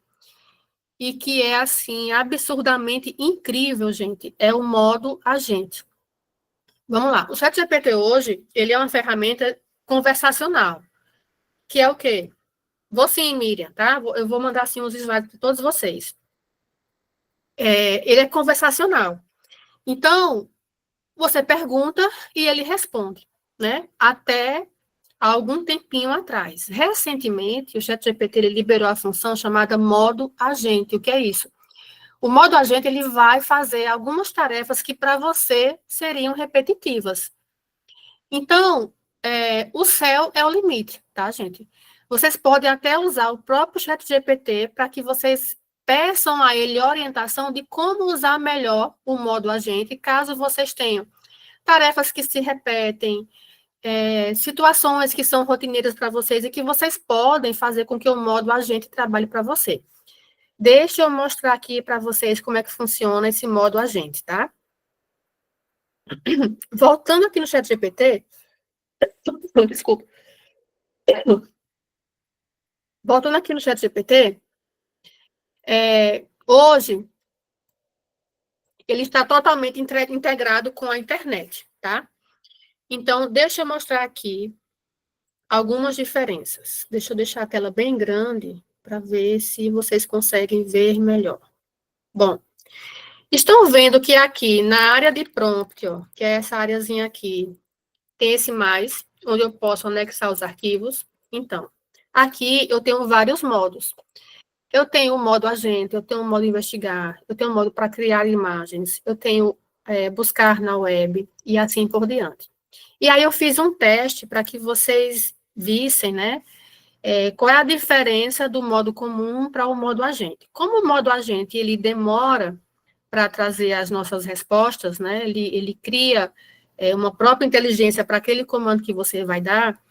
e que é, assim, absurdamente incrível, gente, é o modo agente. Vamos lá. O ChatGPT hoje, ele é uma ferramenta conversacional, que é o quê? Vou sim, Miriam, tá? Eu vou mandar, assim, os slides para todos vocês. Ele é conversacional. Então, você pergunta e ele responde, né? Até há algum tempinho atrás. Recentemente, o ChatGPT ele liberou a função chamada modo agente. O que é isso? O modo agente ele vai fazer algumas tarefas que para você seriam repetitivas. Então, o céu é o limite, tá, gente? Vocês podem até usar o próprio ChatGPT para que vocês peçam a ele orientação de como usar melhor o modo agente, caso vocês tenham tarefas que se repetem, situações que são rotineiras para vocês e que vocês podem fazer com que o modo agente trabalhe para você. Deixa eu mostrar aqui para vocês como é que funciona esse modo agente, tá? Voltando aqui no ChatGPT, desculpa. Voltando aqui no ChatGPT, hoje ele está totalmente integrado com a internet, tá? Então, deixa eu mostrar aqui algumas diferenças. Deixa eu deixar a tela bem grande para ver se vocês conseguem ver melhor. Bom, estão vendo que aqui na área de prompt, ó, que é essa areazinha aqui, tem esse mais, onde eu posso anexar os arquivos. Então, aqui eu tenho vários modos. Eu tenho o modo agente, eu tenho o modo investigar, eu tenho o modo para criar imagens, eu tenho buscar na web e assim por diante. E aí eu fiz um teste para que vocês vissem, né, qual é a diferença do modo comum para o modo agente. Como o modo agente, ele demora para trazer as nossas respostas, né, ele cria uma própria inteligência para aquele comando que você vai dar,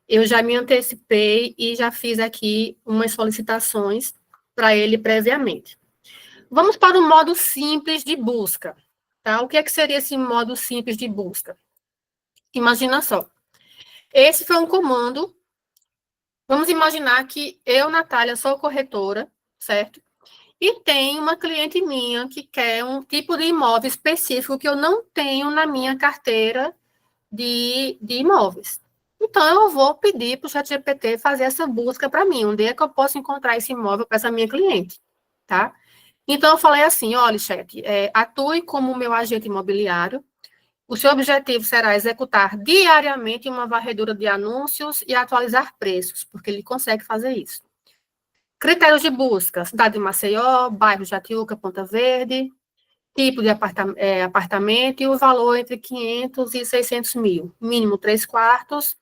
eu já me antecipei e já fiz aqui umas solicitações para ele previamente. Vamos para o modo simples de busca, tá? O que seria esse modo simples de busca? Imagina só. Esse foi um comando. Vamos imaginar que eu, Natália, sou corretora, certo? E tem uma cliente minha que quer um tipo de imóvel específico que eu não tenho na minha carteira de imóveis. Então, eu vou pedir para o ChatGPT fazer essa busca para mim. Onde é que eu posso encontrar esse imóvel para essa minha cliente, tá? Então, eu falei assim, olha, chat, atue como meu agente imobiliário. O seu objetivo será executar diariamente uma varredura de anúncios e atualizar preços, porque ele consegue fazer isso. Critérios de busca, cidade de Maceió, bairro Jatiuca, Ponta Verde, tipo de apartamento e o valor entre 500 e 600 mil. Mínimo 3 quartos,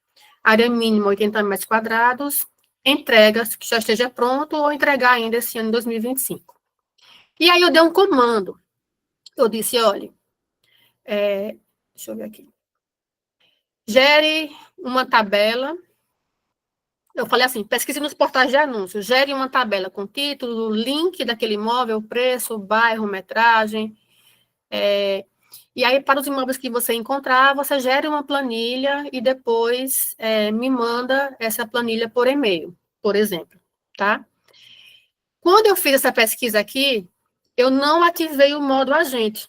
área mínima 80 metros quadrados, entregas que já esteja pronto ou entregar ainda esse ano, em 2025. E aí eu dei um comando. Eu disse, olha, deixa eu ver aqui. Gere uma tabela. Eu falei assim, pesquise nos portais de anúncios, gere uma tabela com título, link daquele imóvel, preço, bairro, metragem. E aí, para os imóveis que você encontrar, você gere uma planilha e depois me manda essa planilha por e-mail, por exemplo, tá? Quando eu fiz essa pesquisa aqui, eu não ativei o modo agente.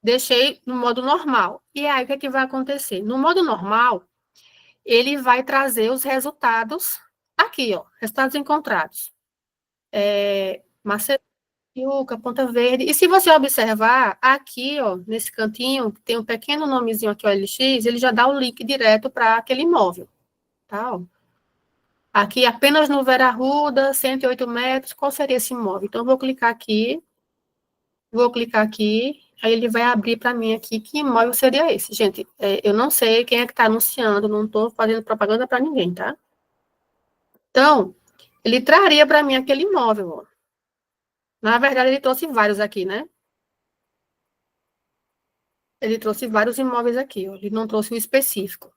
Deixei no modo normal. E aí, o que vai acontecer? No modo normal, ele vai trazer os resultados aqui, ó, resultados encontrados. Maceiuca, Ponta Verde. E se você observar, aqui, ó, nesse cantinho, tem um pequeno nomezinho aqui, OLX, ele já dá o link direto para aquele imóvel, tá? Ó. Aqui, apenas no Vera Arruda, 108 metros, qual seria esse imóvel? Então, vou clicar aqui, Aí ele vai abrir para mim aqui que imóvel seria esse. Gente, eu não sei quem é que está anunciando, não estou fazendo propaganda para ninguém, tá? Então, ele traria para mim aquele imóvel, ó. Na verdade, ele trouxe vários aqui, né? Ele trouxe vários imóveis aqui, ó. Ele não trouxe o específico.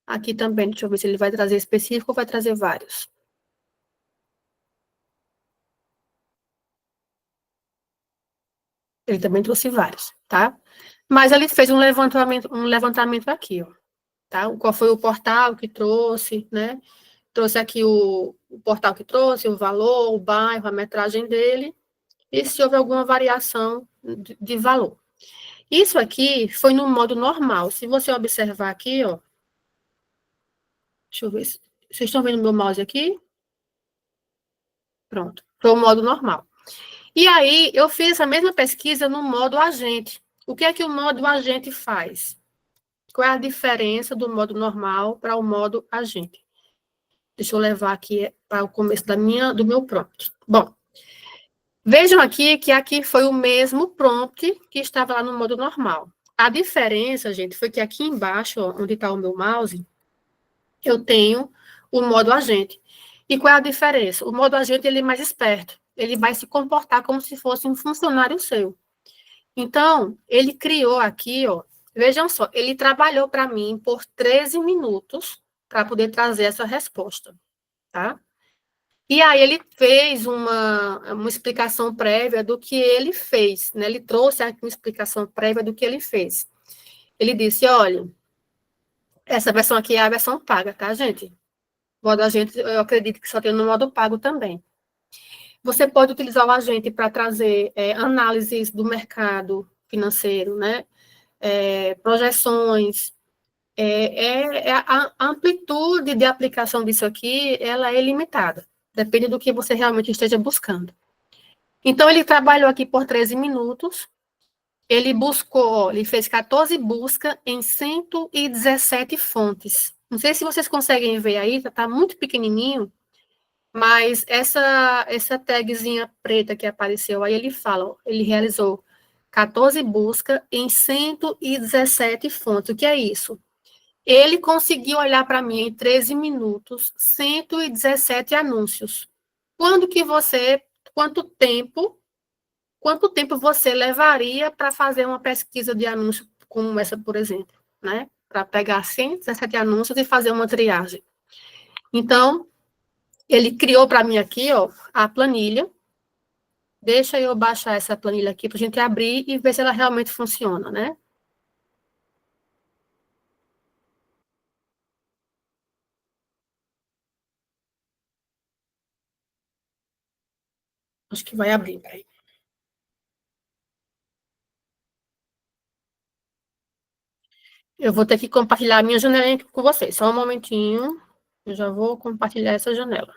Aqui também, deixa eu ver se ele vai trazer específico ou vai trazer vários. Ele também trouxe vários, tá? Mas ele fez um levantamento aqui, ó. Tá? Qual foi o portal que trouxe, né? Trouxe aqui o portal que trouxe, o valor, o bairro, a metragem dele, e se houve alguma variação de valor. Isso aqui foi no modo normal. Se você observar aqui, ó, deixa eu ver se vocês estão vendo meu mouse aqui? Pronto, foi o modo normal. E aí, eu fiz a mesma pesquisa no modo agente. O que é que o modo agente faz? Qual é a diferença do modo normal para o modo agente? Deixa eu levar aqui para o começo do meu prompt. Bom, vejam aqui que aqui foi o mesmo prompt que estava lá no modo normal. A diferença, gente, foi que aqui embaixo, ó, onde está o meu mouse, eu tenho o modo agente. E qual é a diferença? O modo agente, ele é mais esperto. Ele vai se comportar como se fosse um funcionário seu. Então, ele criou aqui, ó, vejam só, ele trabalhou para mim por 13 minutos para poder trazer essa resposta, tá? E aí ele fez uma explicação prévia do que ele fez, né? Ele trouxe aqui uma explicação prévia do que ele fez. Ele disse, olha, essa versão aqui é a versão paga, tá, gente? O modo agente, eu acredito que só tem no modo pago também. Você pode utilizar o agente para trazer análises do mercado financeiro, né? Projeções. A amplitude de aplicação disso aqui, ela é limitada. Depende do que você realmente esteja buscando. Então, ele trabalhou aqui por 13 minutos. Ele buscou, ele fez 14 buscas em 117 fontes. Não sei se vocês conseguem ver aí, está muito pequenininho, mas essa tagzinha preta que apareceu aí, ele fala, ó, ele realizou 14 buscas em 117 fontes. O que é isso? Ele conseguiu olhar para mim em 13 minutos, 117 anúncios. Quanto tempo você levaria para fazer uma pesquisa de anúncio como essa, por exemplo, né? Para pegar 117 anúncios e fazer uma triagem. Então, ele criou para mim aqui, ó, a planilha. Deixa eu baixar essa planilha aqui para a gente abrir e ver se ela realmente funciona, né? Acho que vai abrir, peraí. Eu vou ter que compartilhar a minha janelinha aqui com vocês. Só um momentinho. Eu já vou compartilhar essa janela.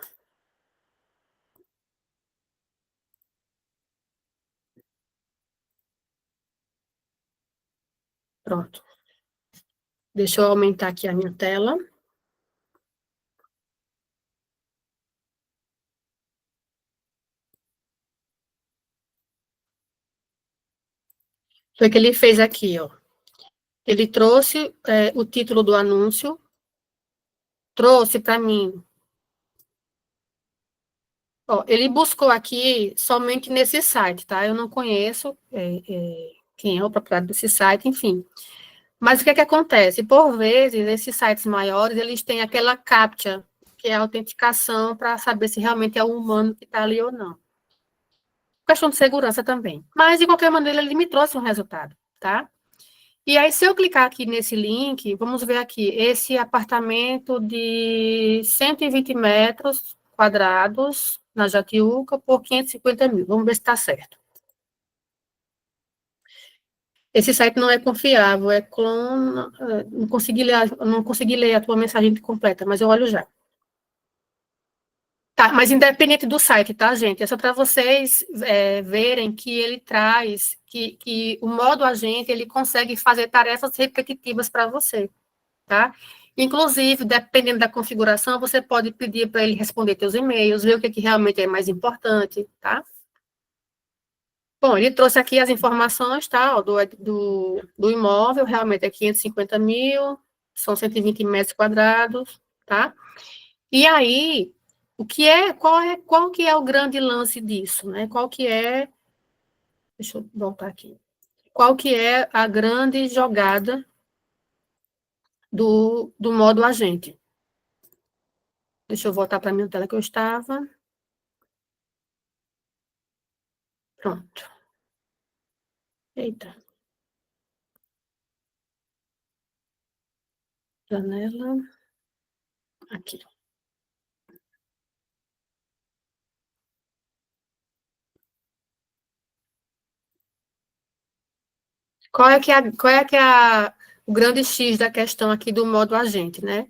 Pronto. Deixa eu aumentar aqui a minha tela. Foi o que ele fez aqui, ó. Ele trouxe o título do anúncio, trouxe para mim. Ó, ele buscou aqui somente nesse site, tá? Eu não conheço quem é o proprietário desse site, enfim. Mas o que é que acontece? Por vezes, esses sites maiores, eles têm aquela CAPTCHA, que é a autenticação para saber se realmente é o humano que está ali ou não. Questão de segurança também. Mas, de qualquer maneira, ele me trouxe um resultado, tá? E aí, se eu clicar aqui nesse link, vamos ver aqui, esse apartamento de 120 metros quadrados na Jatiuca por 550 mil. Vamos ver se está certo. Esse site não é confiável, não consegui ler a tua mensagem completa, mas eu olho já. Tá, mas independente do site, tá, gente? É só para vocês verem que ele traz, que o modo agente, ele consegue fazer tarefas repetitivas para você, tá? Inclusive, dependendo da configuração, você pode pedir para ele responder teus e-mails, ver o que realmente é mais importante, tá? Bom, ele trouxe aqui as informações, tá, ó, do imóvel, realmente é 550 mil, são 120 metros quadrados, tá? E aí, qual que é o grande lance disso, né? Deixa eu voltar aqui. Qual que é a grande jogada do modo agente? Deixa eu voltar para a minha tela que eu estava. Pronto. Eita. Janela. Aqui. Qual é que é o grande X da questão aqui do modo agente, né?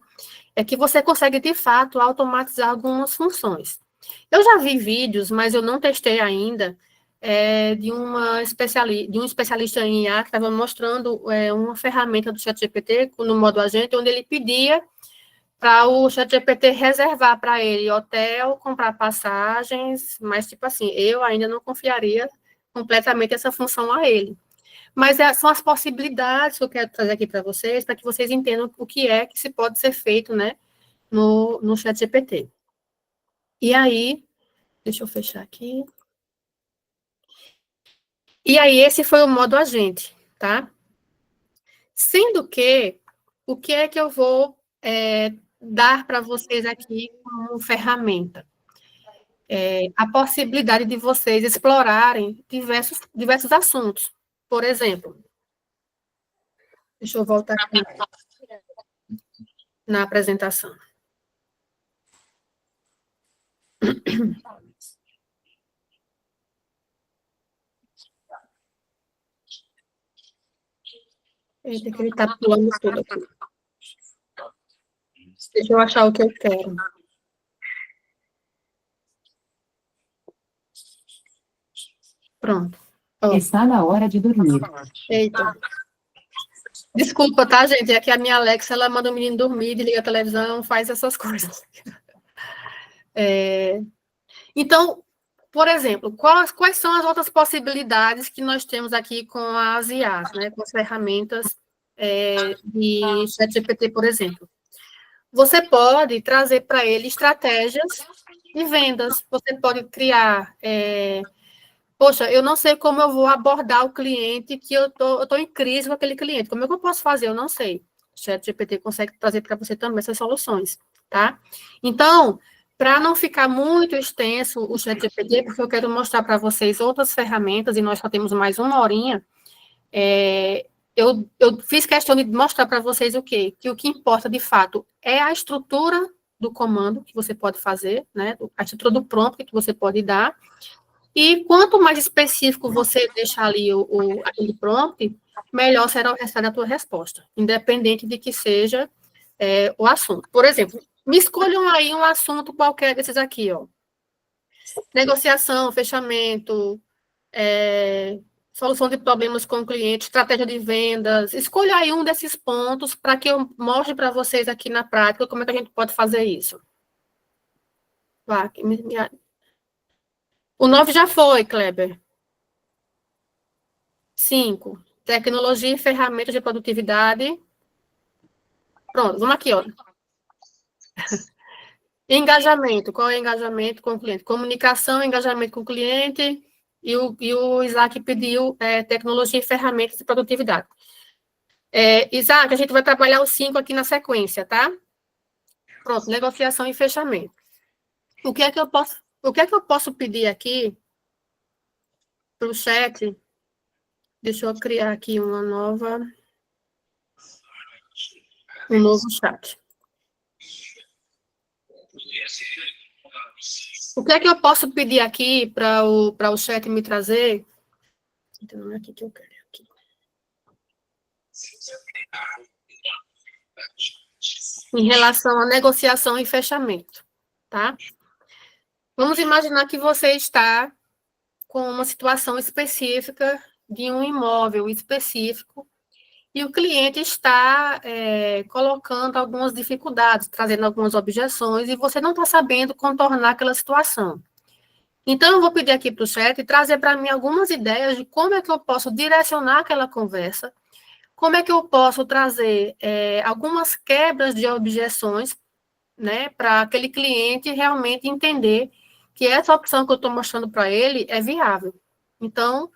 É que você consegue, de fato, automatizar algumas funções. Eu já vi vídeos, mas eu não testei ainda, de um especialista em IA que estava mostrando uma ferramenta do ChatGPT no modo agente, onde ele pedia para o ChatGPT reservar para ele hotel, comprar passagens, mas, tipo assim, eu ainda não confiaria completamente essa função a ele. Mas são as possibilidades que eu quero trazer aqui para vocês, para que vocês entendam o que é que se pode ser feito, né, no ChatGPT. E aí, deixa eu fechar aqui. E aí, esse foi o modo agente, tá? Sendo que, o que é que eu vou dar para vocês aqui como ferramenta? A possibilidade de vocês explorarem diversos assuntos. Por exemplo, deixa eu voltar aqui na apresentação. Eita, que ele está pulando tudo aqui. Deixa eu achar o que eu quero. Pronto. Ó. Está na hora de dormir. Eita. Desculpa, tá, gente? É que a minha Alexa, ela manda o menino dormir, desliga a televisão, faz essas coisas. Então, por exemplo, quais são as outras possibilidades que nós temos aqui com as IAs, né? Com as ferramentas de ChatGPT, por exemplo? Você pode trazer para ele estratégias de vendas. Você pode criar... poxa, eu não sei como eu vou abordar o cliente que eu tô em crise com aquele cliente. Como é que eu posso fazer? Eu não sei. O ChatGPT consegue trazer para você também essas soluções, tá? Então, para não ficar muito extenso o ChatGPT, porque eu quero mostrar para vocês outras ferramentas, e nós só temos mais uma horinha, eu fiz questão de mostrar para vocês o quê? Que o que importa, de fato, é a estrutura do comando que você pode fazer, né? A estrutura do prompt que você pode dar. E quanto mais específico você deixar ali aquele prompt, melhor será o resultado da tua resposta, independente de que seja o assunto. Por exemplo, me escolham aí um assunto qualquer desses aqui, ó. Negociação, fechamento, solução de problemas com o cliente, estratégia de vendas. Escolha aí um desses pontos para que eu mostre para vocês aqui na prática como é que a gente pode fazer isso. O 9 já foi, Kleber. 5. Tecnologia e ferramentas de produtividade. Pronto, vamos aqui, ó. Engajamento. Qual é o engajamento com o cliente? Comunicação, engajamento com o cliente. E o Isaac pediu tecnologia e ferramentas de produtividade. Isaac, a gente vai trabalhar os 5 aqui na sequência, tá? Pronto, negociação e fechamento. O que é que eu posso pedir aqui para o chat? Deixa eu criar aqui um novo chat. O que é que eu posso pedir aqui para o chat me trazer? Então, não é aqui que eu quero. Aqui. Em relação à negociação e fechamento, tá? Vamos imaginar que você está com uma situação específica de um imóvel específico e o cliente está colocando algumas dificuldades, trazendo algumas objeções, e você não está sabendo contornar aquela situação. Então, eu vou pedir aqui para o chat trazer para mim algumas ideias de como é que eu posso direcionar aquela conversa, como é que eu posso trazer algumas quebras de objeções, né, para aquele cliente realmente entender que essa opção que eu estou mostrando para ele é viável. Então,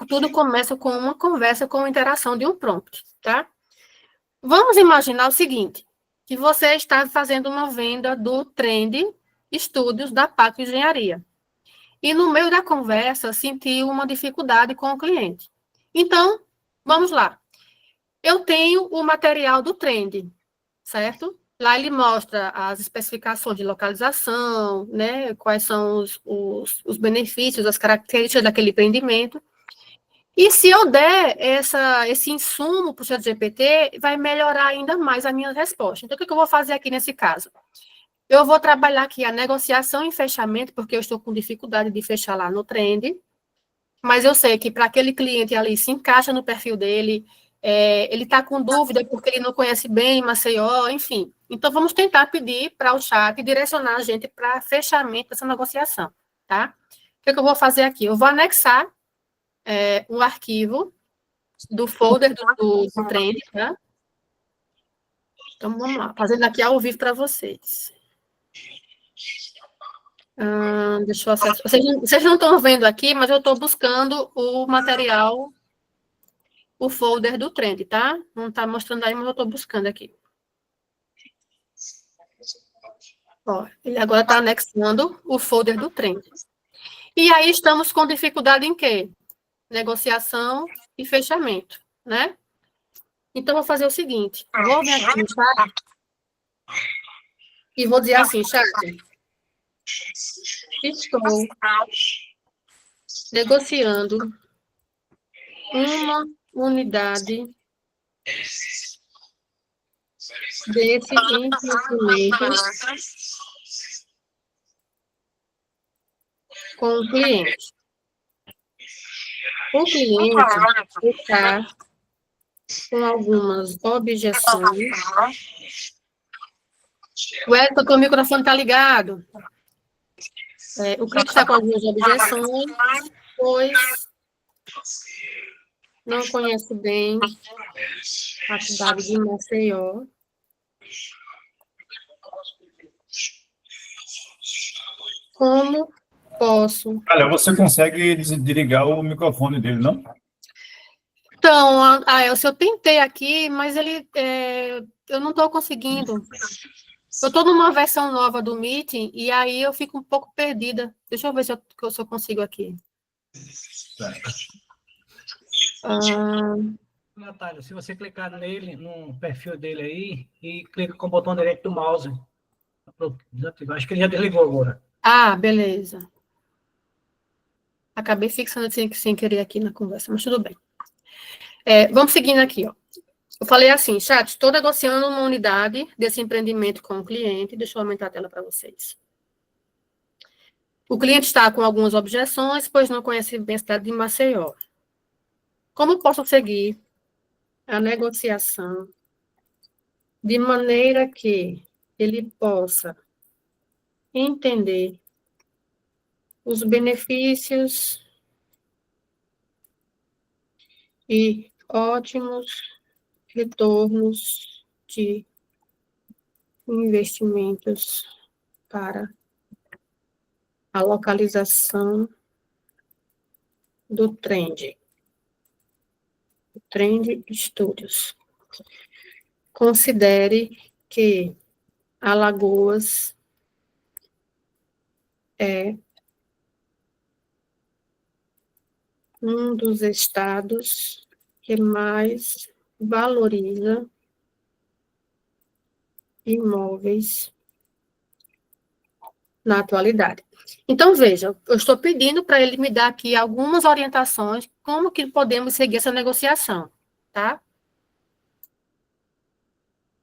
tudo começa com uma conversa com interação de um prompt, tá? Vamos imaginar o seguinte, que você está fazendo uma venda do Trend Studios da Paco Engenharia. E no meio da conversa, sentiu uma dificuldade com o cliente. Então, vamos lá. Eu tenho o material do Trend, certo? Lá ele mostra as especificações de localização, né? Quais são os benefícios, as características daquele empreendimento. E se eu der esse insumo para o ChatGPT, vai melhorar ainda mais a minha resposta. Então, o que eu vou fazer aqui nesse caso? Eu vou trabalhar aqui a negociação e fechamento, porque eu estou com dificuldade de fechar lá no Trend, mas eu sei que para aquele cliente ali se encaixa no perfil dele, ele está com dúvida porque ele não conhece bem Maceió, enfim. Então, vamos tentar pedir para o chat direcionar a gente para fechamento dessa negociação, tá? O que eu vou fazer aqui? Eu vou anexar um arquivo do folder do Trend, tá? Então, vamos lá, fazendo aqui ao vivo para vocês. Deixa eu acessar. Vocês não estão vendo aqui, mas eu estou buscando o material, o folder do Trend, tá? Não está mostrando aí, mas eu estou buscando aqui. Ó, ele agora está anexando o folder do Trend. E aí estamos com dificuldade em quê? Negociação e fechamento, né? Então, vou fazer o seguinte. Vou vir aqui no chat e vou dizer assim, chat, estou negociando uma unidade desse empreendimento com o cliente. O cliente está com algumas objeções. Wellington, teu microfone está ligado. O cliente está com algumas objeções, pois não conhece bem a cidade de Maceió. Como posso... Olha, você consegue desligar o microfone dele, não? Então, eu tentei aqui, mas eu não estou conseguindo. Eu estou numa versão nova do Meeting, e aí eu fico um pouco perdida. Deixa eu ver se eu consigo aqui. Natália, se você clicar nele, no perfil dele aí, e clica com o botão direito do mouse. Acho que ele já desligou agora. Beleza. Acabei fixando sem querer aqui na conversa, mas tudo bem. Vamos seguindo aqui, ó. Eu falei assim, chat, estou negociando uma unidade desse empreendimento com o cliente. Deixa eu aumentar a tela para vocês. O cliente está com algumas objeções, pois não conhece bem a cidade de Maceió. Como posso seguir a negociação de maneira que ele possa entender os benefícios e ótimos retornos de investimentos para a localização do Trend Studios. Considere que Alagoas é um dos estados que mais valoriza imóveis na atualidade. Então, veja, eu estou pedindo para ele me dar aqui algumas orientações, como que podemos seguir essa negociação, tá?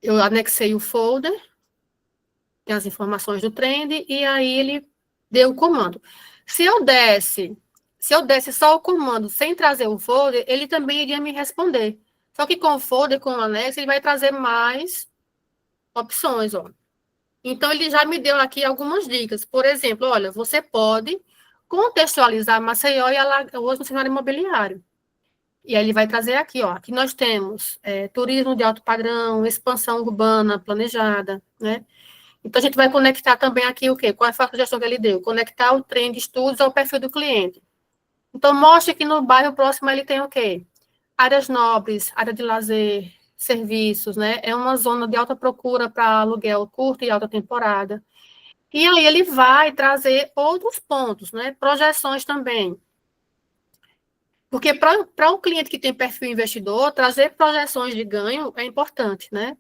Eu anexei o folder, tem as informações do Trend, e aí ele deu o comando. Se eu desse só o comando sem trazer o folder, ele também iria me responder. Só que com o folder, com o anexo, ele vai trazer mais opções, ó. Então, ele já me deu aqui algumas dicas. Por exemplo, olha, você pode contextualizar Maceió e Alagoas no cenário imobiliário. E aí ele vai trazer aqui, ó, aqui nós temos turismo de alto padrão, expansão urbana planejada, né? Então, a gente vai conectar também aqui o quê? Qual foi a sugestão que ele deu? Conectar o trem de estudos ao perfil do cliente. Então, mostre que no bairro próximo ele tem o quê? Áreas nobres, área de lazer, serviços, né? É uma zona de alta procura para aluguel curta e alta temporada. E aí ele vai trazer outros pontos, né? Projeções também. Porque para um cliente que tem perfil investidor, trazer projeções de ganho é importante, né?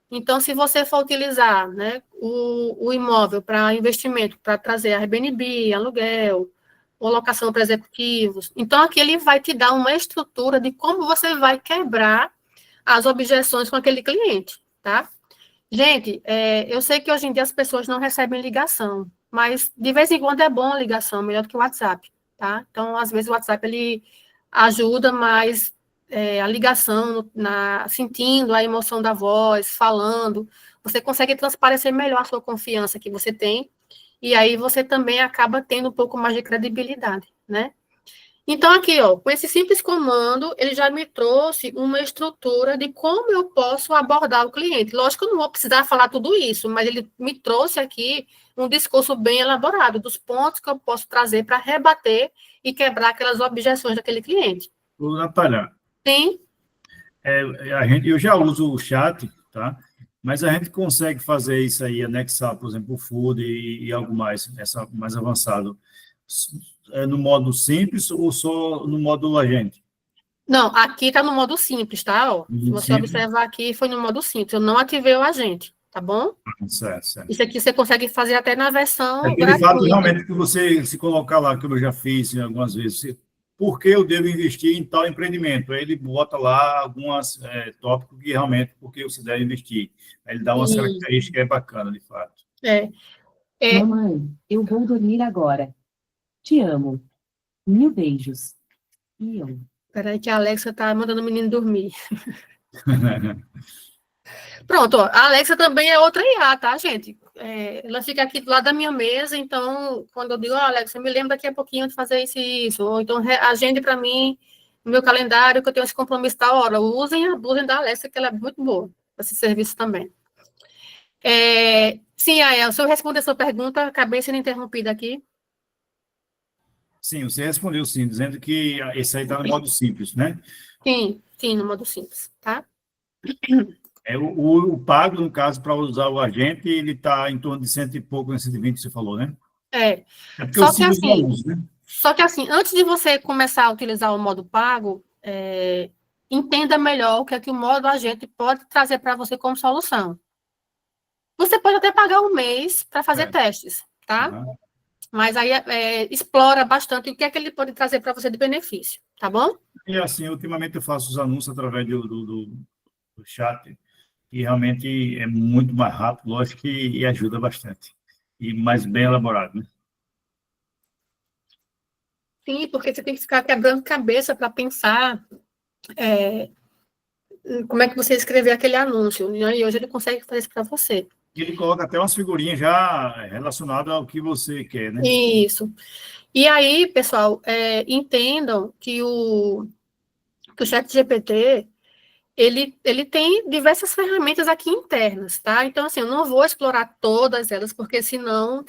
Então, se você for utilizar, né, o imóvel para investimento, para trazer Airbnb, aluguel, ou locação para executivos, então aqui ele vai te dar uma estrutura de como você vai quebrar as objeções com aquele cliente, tá? Gente, eu sei que hoje em dia as pessoas não recebem ligação, mas de vez em quando é bom a ligação, melhor do que o WhatsApp, tá? Então, às vezes o WhatsApp, ele ajuda, mas a ligação, sentindo a emoção da voz, falando, você consegue transparecer melhor a sua confiança que você tem, e aí você também acaba tendo um pouco mais de credibilidade, né? Então, aqui, ó, com esse simples comando, ele já me trouxe uma estrutura de como eu posso abordar o cliente. Lógico que eu não vou precisar falar tudo isso, mas ele me trouxe aqui um discurso bem elaborado, dos pontos que eu posso trazer para rebater e quebrar aquelas objeções daquele cliente. Ô, Natália, Sim, eu já uso o chat, tá? Mas a gente consegue fazer isso aí, anexar, por exemplo, o Food e algo mais, mais avançado, no modo simples ou só no modo agente? não, aqui está no modo simples, tá? Ó, se você Simples. observar aqui, foi no modo simples, eu não ativei o agente, tá bom? Certo, certo. Isso aqui você consegue fazer até na É versão aquele fato gratuita. realmente que você se colocar lá, como eu já fiz algumas vezes, por que eu devo investir em tal empreendimento? Aí ele bota lá alguns tópicos que realmente, porque você deve investir. Aí ele dá umas características que é bacana, de fato. Mamãe, eu vou dormir agora. Te amo. Mil beijos. E eu. Peraí que a Alexa tá mandando o menino dormir. Pronto, ó, a Alexa também é outra IA, tá, gente? Ela fica aqui do lado da minha mesa, então, quando eu digo, Alexa, me lembra daqui a pouquinho de fazer isso e isso, ou então agende para mim no meu calendário que eu tenho esse compromisso da hora. Usem e abusem da Alexa, que ela é muito boa para esse serviço também. Sim, Ael, se eu responder a sua pergunta, acabei sendo interrompida aqui. Sim, você respondeu sim, dizendo que esse aí está no modo simples, né? Sim, no modo simples, tá? O pago, no caso, para usar o agente, ele está em torno de 100 e pouco, 120, você falou, né? É porque Só eu que sigo os assim, alunos, né? Só que assim, antes de você começar a utilizar o modo pago, entenda melhor o que é que o modo agente pode trazer para você como solução. Você pode até pagar um mês para fazer testes, tá? Uhum. Mas aí explora bastante o que é que ele pode trazer para você de benefício, tá bom? E assim, ultimamente eu faço os anúncios através do chat, e realmente é muito mais rápido, lógico, e ajuda bastante. E mais bem elaborado, né? Sim, porque você tem que ficar quebrando cabeça para pensar como é que você escrever aquele anúncio, né? E hoje ele consegue fazer isso para você. E ele coloca até umas figurinhas já relacionadas ao que você quer, né? Isso. E aí, pessoal, entendam que o ChatGPT, ele tem diversas ferramentas aqui internas, tá? Então, assim, eu não vou explorar todas elas, porque senão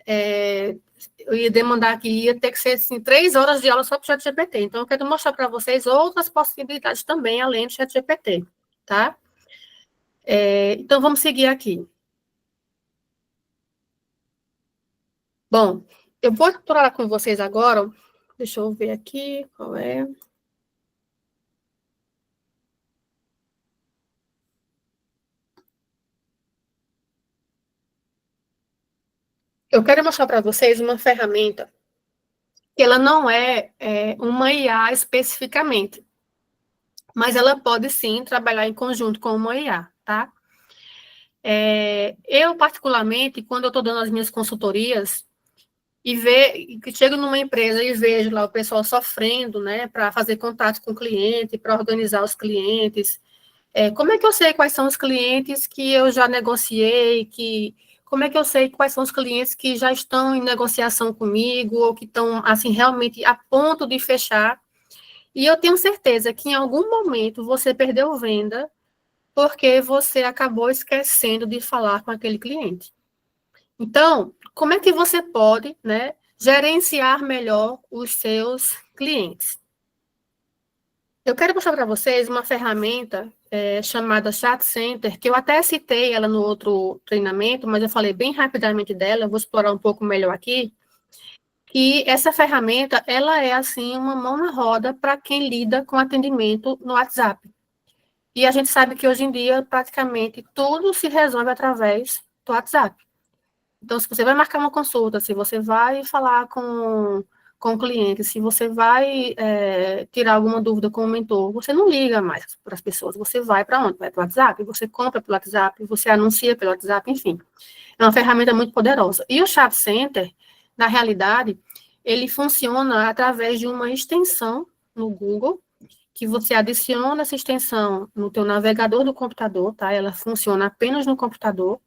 eu ia demandar aqui, ia ter que ser, assim, 3 horas de aula só para o ChatGPT. Então, eu quero mostrar para vocês outras possibilidades também, além do ChatGPT, tá? Então, vamos seguir aqui. Bom, eu vou explorar com vocês agora, deixa eu ver aqui qual é. Eu quero mostrar para vocês uma ferramenta que ela não é uma IA especificamente, mas ela pode sim trabalhar em conjunto com uma IA, tá? Eu, particularmente, quando eu estou dando as minhas consultorias, que chego numa empresa e vejo lá o pessoal sofrendo, né, para fazer contato com o cliente, para organizar os clientes, como é que eu sei quais são os clientes que eu já negociei, como é que eu sei quais são os clientes que já estão em negociação comigo, ou que estão, assim, realmente a ponto de fechar? E eu tenho certeza que em algum momento você perdeu venda porque você acabou esquecendo de falar com aquele cliente. Então, como é que você pode, né, gerenciar melhor os seus clientes? Eu quero mostrar para vocês uma ferramenta chamada Chat Center, que eu até citei ela no outro treinamento, mas eu falei bem rapidamente dela, eu vou explorar um pouco melhor aqui. E essa ferramenta, ela é, assim, uma mão na roda para quem lida com atendimento no WhatsApp. E a gente sabe que hoje em dia, praticamente, tudo se resolve através do WhatsApp. Então, se você vai marcar uma consulta, se você vai falar com o cliente, se você vai tirar alguma dúvida com o mentor, você não liga mais para as pessoas, você vai para onde? Vai para o WhatsApp, você compra pelo WhatsApp, você anuncia pelo WhatsApp, enfim. É uma ferramenta muito poderosa. E o Chat Center, na realidade, ele funciona através de uma extensão no Google, que você adiciona essa extensão no teu navegador do computador, tá? Ela funciona apenas no computador.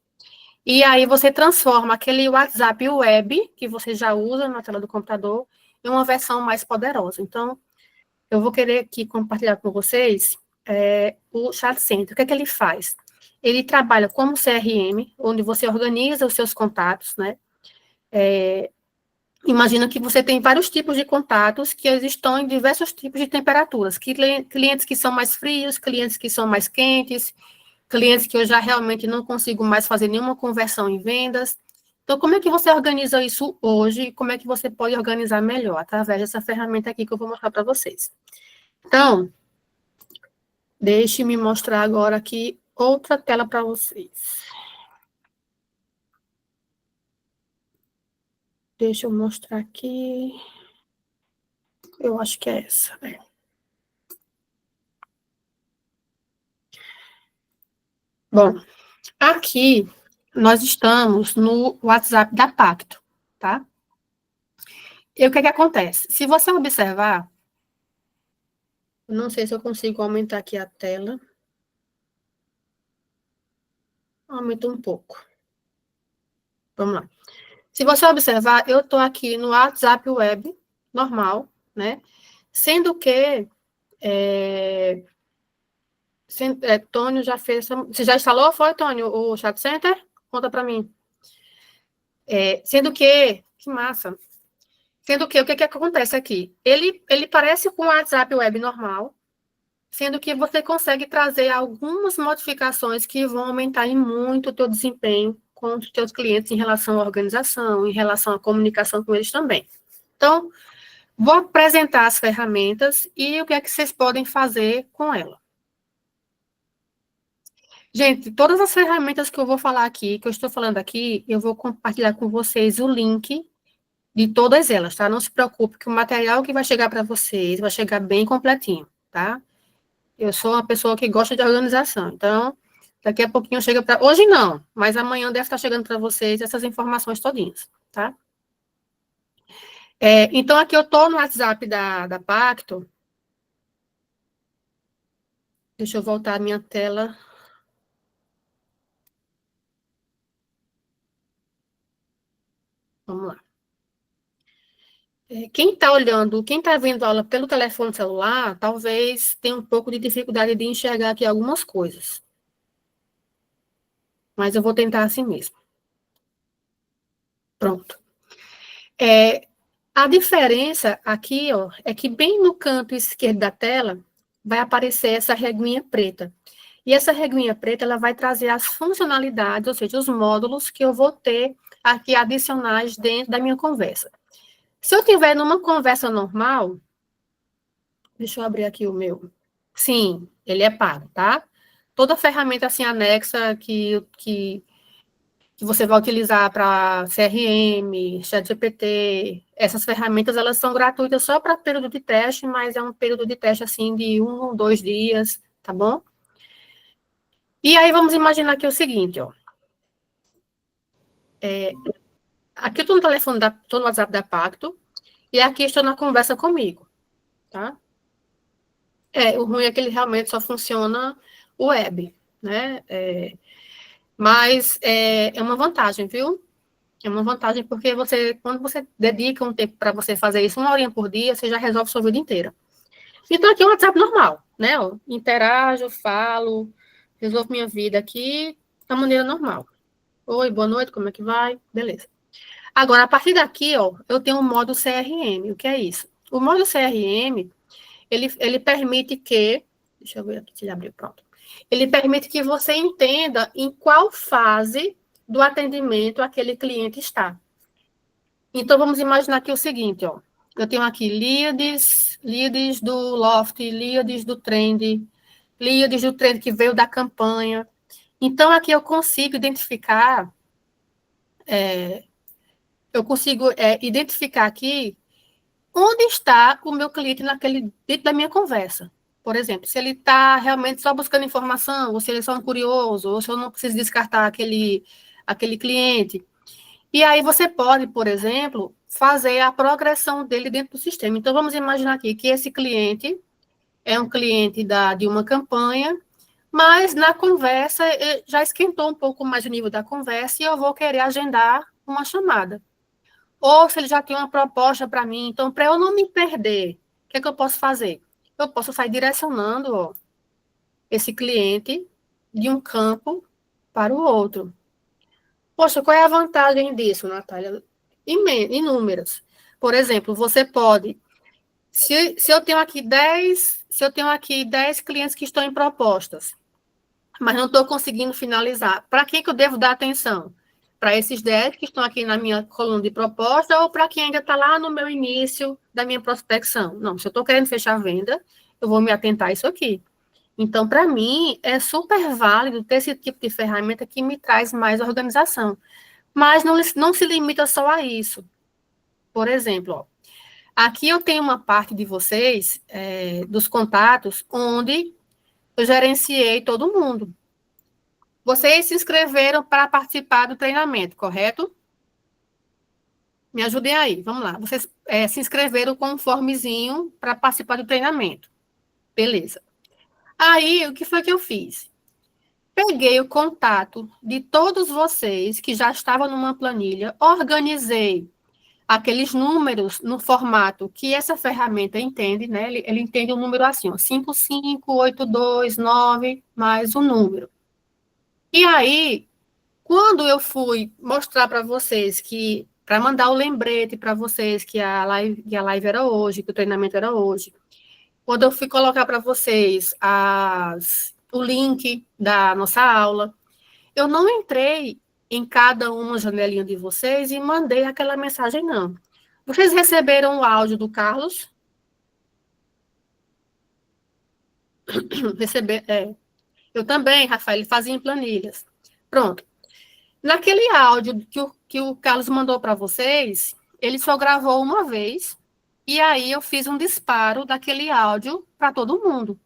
E aí você transforma aquele WhatsApp web, que você já usa na tela do computador, em uma versão mais poderosa. Então, eu vou querer aqui compartilhar com vocês o Chat Center. O que é que ele faz? Ele trabalha como CRM, onde você organiza os seus contatos, né? Imagina que você tem vários tipos de contatos que eles estão em diversos tipos de temperaturas. Clientes que são mais frios, clientes que são mais quentes, clientes que eu já realmente não consigo mais fazer nenhuma conversão em vendas. Então, como é que você organiza isso hoje? E como é que você pode organizar melhor? Através dessa ferramenta aqui que eu vou mostrar para vocês. Então, deixe-me mostrar agora aqui outra tela para vocês. Deixa eu mostrar aqui. Eu acho que é essa, né? Bom, aqui nós estamos no WhatsApp da Pacto, tá? E o que é que acontece? Se você observar, não sei se eu consigo aumentar aqui a tela. Aumenta um pouco. Vamos lá. Se você observar, eu estou aqui no WhatsApp Web, normal, né? Sendo que Tônio já fez... Você já instalou, foi, Tônio, o Chat Center? Conta para mim. Sendo que massa. Sendo que, o que acontece aqui? Ele parece com o WhatsApp Web normal, sendo que você consegue trazer algumas modificações que vão aumentar em muito o teu desempenho com os teus clientes em relação à organização, em relação à comunicação com eles também. Então, vou apresentar as ferramentas e o que é que vocês podem fazer com ela. Gente, todas as ferramentas que eu vou falar aqui, que eu estou falando aqui, eu vou compartilhar com vocês o link de todas elas, tá? Não se preocupe que o material que vai chegar para vocês vai chegar bem completinho, tá? Eu sou uma pessoa que gosta de organização, então, daqui a pouquinho chega para... Hoje não, mas amanhã deve estar chegando para vocês essas informações todinhas, tá? Então, aqui eu estou no WhatsApp da Pacto. Deixa eu voltar a minha tela. Vamos lá. Quem está olhando, quem está vendo a aula pelo telefone celular, talvez tenha um pouco de dificuldade de enxergar aqui algumas coisas. Mas eu vou tentar assim mesmo. Pronto. A diferença aqui, ó, é que bem no canto esquerdo da tela vai aparecer essa reguinha preta. E essa reguinha preta, ela vai trazer as funcionalidades, ou seja, os módulos que eu vou ter aqui adicionais dentro da minha conversa. Se eu tiver numa conversa normal, deixa eu abrir aqui o meu. Sim, ele é pago, tá? Toda ferramenta assim anexa que você vai utilizar para CRM, ChatGPT, essas ferramentas, elas são gratuitas só para período de teste, mas é um período de teste, assim, de 1 ou 2 dias, tá bom? E aí, vamos imaginar aqui o seguinte, ó. Aqui eu estou no telefone, estou no WhatsApp da Pacto, e aqui estou na conversa comigo, tá? O ruim é que ele realmente só funciona web, né? Mas é uma vantagem, viu? É uma vantagem porque quando você dedica um tempo para você fazer isso, 1 horinha por dia, você já resolve sua vida inteira. Então, aqui é um WhatsApp normal, né? Eu interajo, falo, resolvo minha vida aqui da maneira normal. Oi, boa noite, como é que vai? Beleza. Agora, a partir daqui, ó, eu tenho um modo CRM. O que é isso? O modo CRM, ele permite que... Deixa eu ver aqui se ele abriu, pronto. Ele permite que você entenda em qual fase do atendimento aquele cliente está. Então, vamos imaginar aqui o seguinte, ó. Eu tenho aqui leads do Loft, leads do Trend, leads do Trend que veio da campanha. Então, aqui eu consigo identificar, identificar aqui onde está o meu cliente dentro da minha conversa. Por exemplo, se ele está realmente só buscando informação, ou se ele é só um curioso, ou se eu não preciso descartar aquele cliente. E aí você pode, por exemplo, fazer a progressão dele dentro do sistema. Então, vamos imaginar aqui que esse cliente é um cliente de uma campanha, mas na conversa já esquentou um pouco mais o nível da conversa e eu vou querer agendar uma chamada. Ou se ele já tem uma proposta para mim. Então, para eu não me perder, o que é que eu posso fazer? Eu posso sair direcionando esse cliente de um campo para o outro. Poxa, qual é a vantagem disso, Natália? Inúmeras. Por exemplo, você pode... Se eu tenho aqui 10 clientes que estão em propostas, mas não estou conseguindo finalizar, para quem que eu devo dar atenção? Para esses 10 que estão aqui na minha coluna de proposta ou para quem ainda está lá no meu início da minha prospecção? Não, se eu estou querendo fechar a venda, eu vou me atentar a isso aqui. Então, para mim, é super válido ter esse tipo de ferramenta que me traz mais organização. Mas não se limita só a isso. Por exemplo, ó, aqui eu tenho uma parte de vocês, dos contatos, onde eu gerenciei todo mundo. Vocês se inscreveram para participar do treinamento, correto? Me ajudem aí, vamos lá. Vocês se inscreveram com um formezinho para participar do treinamento. Beleza. Aí, o que foi que eu fiz? Peguei o contato de todos vocês que já estavam numa planilha, organizei aqueles números no formato que essa ferramenta entende, né? Ele entende um número assim, ó, 55829 mais um número. E aí, quando eu fui mostrar para vocês para mandar o lembrete para vocês que a live era hoje, que o treinamento era hoje, quando eu fui colocar para vocês o link da nossa aula, eu não entrei em cada uma janelinha de vocês e mandei aquela mensagem, não. Vocês receberam o áudio do Carlos? Eu também, Rafael, ele fazia em planilhas. Pronto. Naquele áudio que o Carlos mandou para vocês, ele só gravou uma vez, e aí eu fiz um disparo daquele áudio para todo mundo.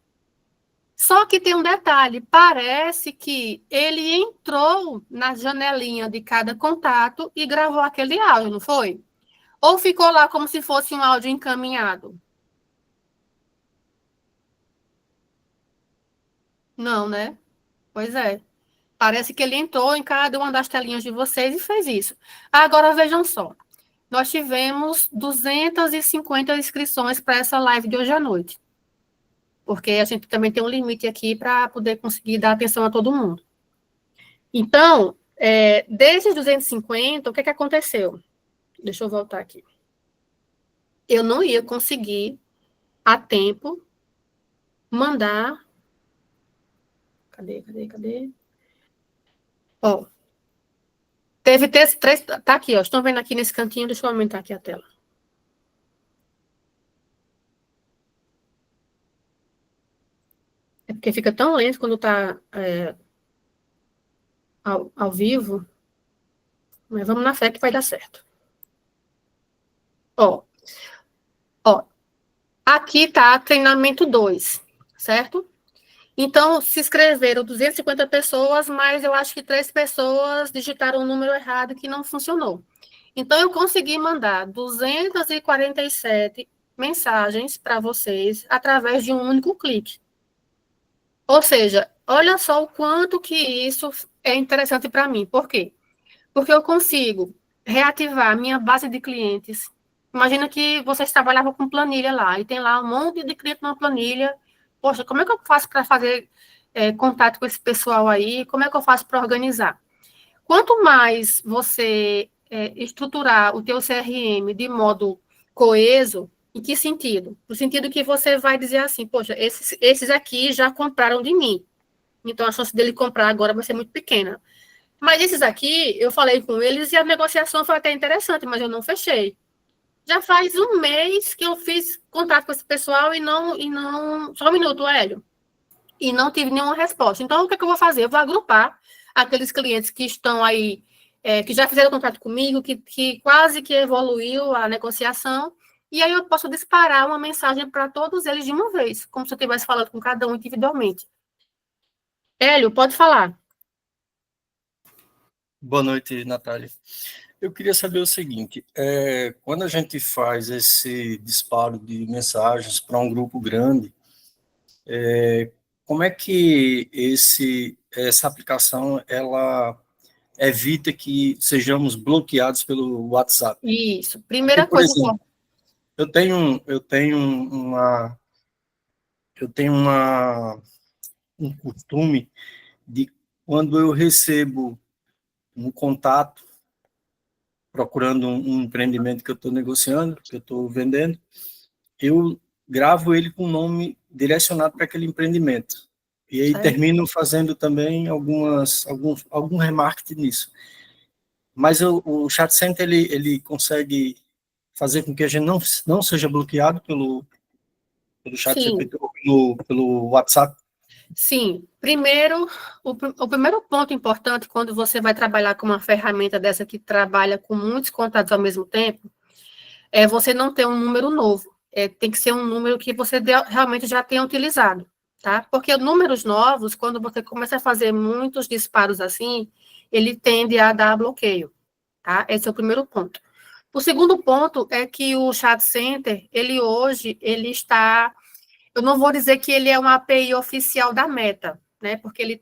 Só que tem um detalhe, parece que ele entrou na janelinha de cada contato e gravou aquele áudio, não foi? Ou ficou lá como se fosse um áudio encaminhado? Não, né? Pois é. Parece que ele entrou em cada uma das telinhas de vocês e fez isso. Agora, vejam só. Nós tivemos 250 inscrições para essa live de hoje à noite. Porque a gente também tem um limite aqui para poder conseguir dar atenção a todo mundo. Então, desses 250, o que aconteceu? Deixa eu voltar aqui. Eu não ia conseguir, a tempo, mandar... Cadê? Ó, teve três... Tá aqui, ó. Estão vendo aqui nesse cantinho? Deixa eu aumentar aqui a tela. É porque fica tão lento quando está ao vivo. Mas vamos na fé que vai dar certo. Ó, aqui está treinamento 2, certo? Então, se inscreveram 250 pessoas, mas eu acho que 3 pessoas digitaram o número errado que não funcionou. Então, eu consegui mandar 247 mensagens para vocês através de um único clique. Ou seja, Olha só o quanto que isso é interessante para mim. Por quê? Porque eu consigo reativar a minha base de clientes. Imagina que vocês trabalhavam com planilha lá, e tem lá um monte de cliente na planilha. Poxa, como é que eu faço para fazer contato com esse pessoal aí? Como é que eu faço para organizar? Quanto mais você estruturar o teu CRM de modo coeso, em que sentido? No sentido que você vai dizer assim, poxa, esses aqui já compraram de mim, então a chance dele comprar agora vai ser muito pequena. Mas esses aqui, eu falei com eles e a negociação foi até interessante, mas eu não fechei. Já faz um mês que eu fiz contato com esse pessoal e não. Só um minuto, Hélio. E não tive nenhuma resposta. Então, o que é que eu vou fazer? Eu vou agrupar aqueles clientes que estão aí, que já fizeram contato comigo, que quase que evoluiu a negociação, e aí eu posso disparar uma mensagem para todos eles de uma vez, como se eu estivesse falando com cada um individualmente. Hélio, pode falar. Boa noite, Natália. Eu queria saber o seguinte, quando a gente faz esse disparo de mensagens para um grupo grande, como é que essa aplicação ela evita que sejamos bloqueados pelo WhatsApp? Isso. Porque, Primeira por coisa. exemplo, eu tenho um costume de quando eu recebo um contato procurando um empreendimento que eu estou negociando, que eu estou vendendo, eu gravo ele com o nome direcionado para aquele empreendimento. E aí termino fazendo também algum remarketing nisso. Mas o Chat Center, ele consegue fazer com que a gente não seja bloqueado pelo Chat GPT, pelo WhatsApp. Sim. Primeiro, o primeiro ponto importante quando você vai trabalhar com uma ferramenta dessa que trabalha com muitos contatos ao mesmo tempo, é você não ter um número novo. Tem que ser um número que você realmente já tenha utilizado, tá? Porque números novos, quando você começa a fazer muitos disparos assim, ele tende a dar bloqueio, tá? Esse é o primeiro ponto. O segundo ponto é que o Chat Center, ele hoje, ele está... Eu não vou dizer que ele é uma API oficial da Meta, né? Porque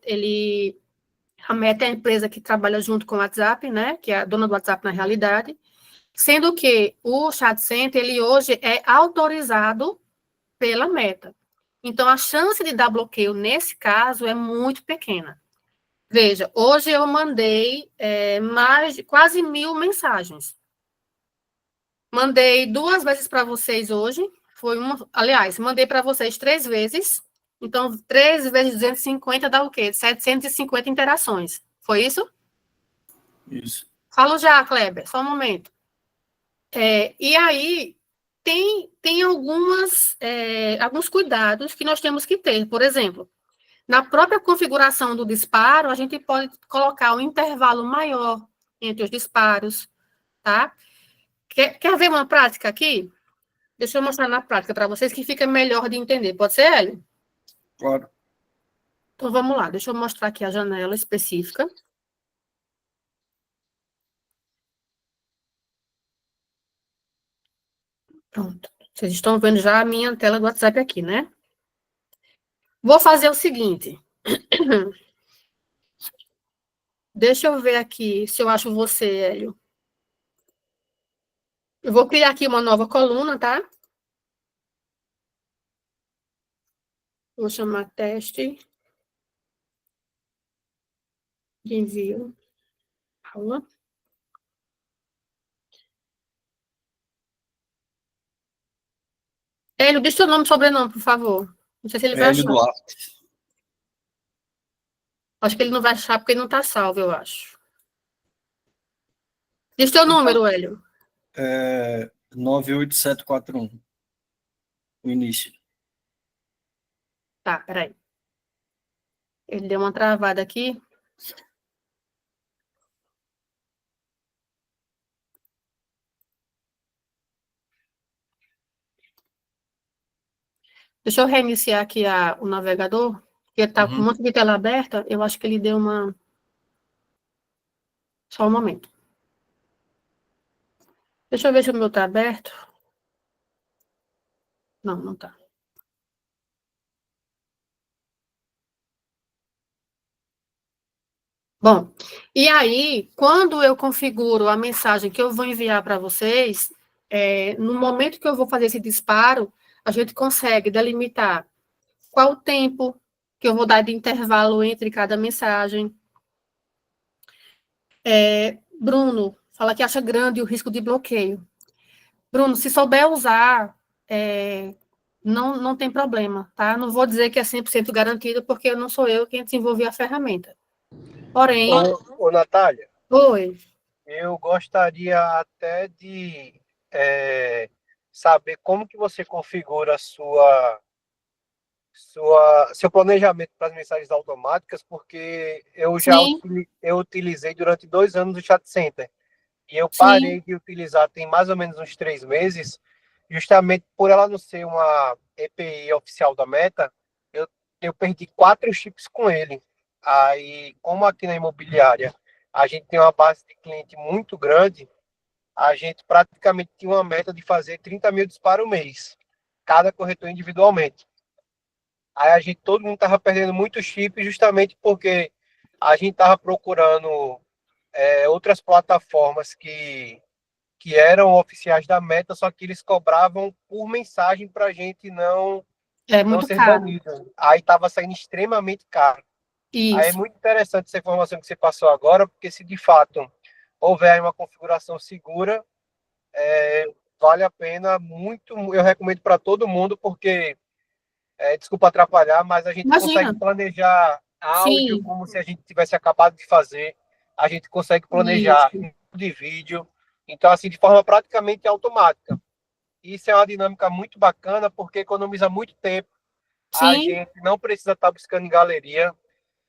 a Meta é a empresa que trabalha junto com o WhatsApp, né? Que é a dona do WhatsApp na realidade. Sendo que o Chat Center, ele hoje é autorizado pela Meta. Então, a chance de dar bloqueio nesse caso é muito pequena. Veja, hoje eu mandei quase 1.000 mensagens. Mandei 2 vezes para vocês hoje. Aliás, mandei para vocês 3 vezes. Então, 3 vezes 250 dá o quê? 750 interações. Foi isso? Isso. Falo já, Kleber, só um momento. E aí, tem alguns cuidados que nós temos que ter. Por exemplo, na própria configuração do disparo, a gente pode colocar um intervalo maior entre os disparos, tá? Quer ver uma prática aqui? Deixa eu mostrar na prática para vocês que fica melhor de entender. Pode ser, Hélio? Claro. Então, vamos lá. Deixa eu mostrar aqui a janela específica. Pronto. Vocês estão vendo já a minha tela do WhatsApp aqui, né? Vou fazer o seguinte. Deixa eu ver aqui se eu acho você, Hélio. Eu vou criar aqui uma nova coluna, tá? Vou chamar teste de envio. Aula. Hélio, diz seu nome e sobrenome, por favor. Não sei se ele vai Hélio achar. Duarte. Acho que ele não vai achar porque ele não está salvo, eu acho. Diz teu número, Hélio. 98741. O início. Tá, peraí. Ele deu uma travada aqui. Deixa eu reiniciar aqui o navegador, porque está com um monte de tela aberta. Eu acho que ele deu uma... Só um momento. Deixa eu ver se o meu está aberto. Não, não está. Bom, e aí, quando eu configuro a mensagem que eu vou enviar para vocês, no momento que eu vou fazer esse disparo, a gente consegue delimitar qual o tempo que eu vou dar de intervalo entre cada mensagem. Bruno, fala que acha grande o risco de bloqueio. Bruno, se souber usar, não tem problema, tá? Não vou dizer que é 100% garantido, porque não sou eu quem desenvolveu a ferramenta. Porém... Ô, Natália, Oi. eu gostaria até de saber como que você configura seu planejamento para as mensagens automáticas, porque eu utilizei durante 2 anos o Chat Center. E eu parei de utilizar tem mais ou menos uns 3 meses, justamente por ela não ser uma API oficial da Meta, eu perdi 4 chips com ele. Aí, como aqui na imobiliária a gente tem uma base de cliente muito grande, a gente praticamente tinha uma meta de fazer 30 mil disparos mês, cada corretor individualmente. Aí todo mundo estava perdendo muito chip justamente porque a gente estava procurando outras plataformas que eram oficiais da Meta, só que eles cobravam por mensagem para a gente não muito ser caro. banido. Aí estava saindo extremamente caro. Isso. Aí é muito interessante essa informação que você passou agora, porque se de fato houver uma configuração segura, vale a pena muito, eu recomendo para todo mundo, porque, desculpa atrapalhar, mas a gente consegue planejar áudio como se a gente tivesse acabado de fazer, a gente consegue planejar de vídeo, então assim, de forma praticamente automática. Isso é uma dinâmica muito bacana, porque economiza muito tempo, a gente não precisa estar buscando em galeria,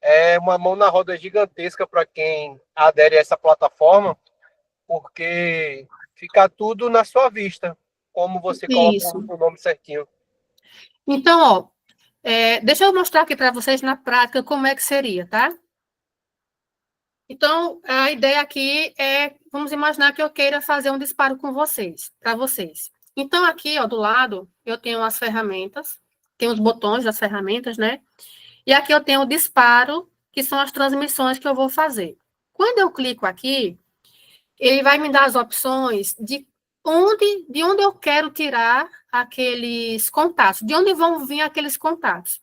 é uma mão na roda gigantesca para quem adere a essa plataforma, porque fica tudo na sua vista, como você coloca o nome certinho. Então, ó, deixa eu mostrar aqui para vocês na prática como é que seria, tá? Então, a ideia aqui vamos imaginar que eu queira fazer um disparo com vocês, para vocês. Então, aqui, ó, do lado, eu tenho as ferramentas, tem os botões das ferramentas, né? E aqui eu tenho o disparo, que são as transmissões que eu vou fazer. Quando eu clico aqui, ele vai me dar as opções de onde eu quero tirar aqueles contatos, de onde vão vir aqueles contatos.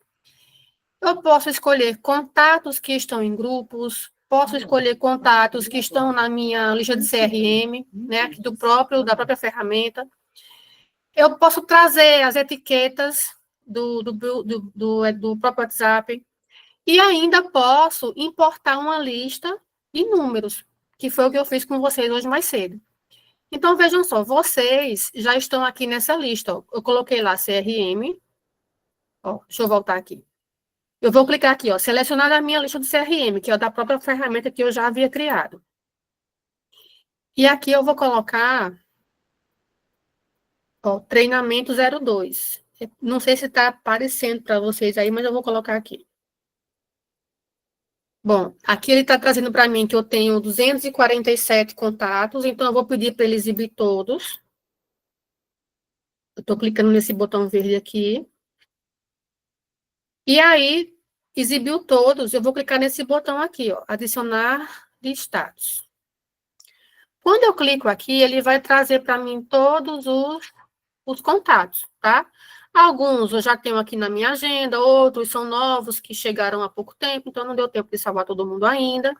Eu posso escolher contatos que estão em grupos, posso escolher contatos que estão na minha lista de CRM, né, da própria ferramenta. Eu posso trazer as etiquetas do próprio WhatsApp e ainda posso importar uma lista de números, que foi o que eu fiz com vocês hoje mais cedo. Então, vejam só, vocês já estão aqui nessa lista. Ó. Eu coloquei lá CRM. Ó, deixa eu voltar aqui. Eu vou clicar aqui, ó, selecionar a minha lista do CRM, que é da própria ferramenta que eu já havia criado. E aqui eu vou colocar, ó, treinamento 02. Não sei se está aparecendo para vocês aí, mas eu vou colocar aqui. Bom, aqui ele está trazendo para mim que eu tenho 247 contatos, então eu vou pedir para ele exibir todos. Eu estou clicando nesse botão verde aqui. E aí, exibiu todos, eu vou clicar nesse botão aqui, ó, adicionar listados. Quando eu clico aqui, ele vai trazer para mim todos os contatos, tá? Alguns eu já tenho aqui na minha agenda, outros são novos que chegaram há pouco tempo, então não deu tempo de salvar todo mundo ainda.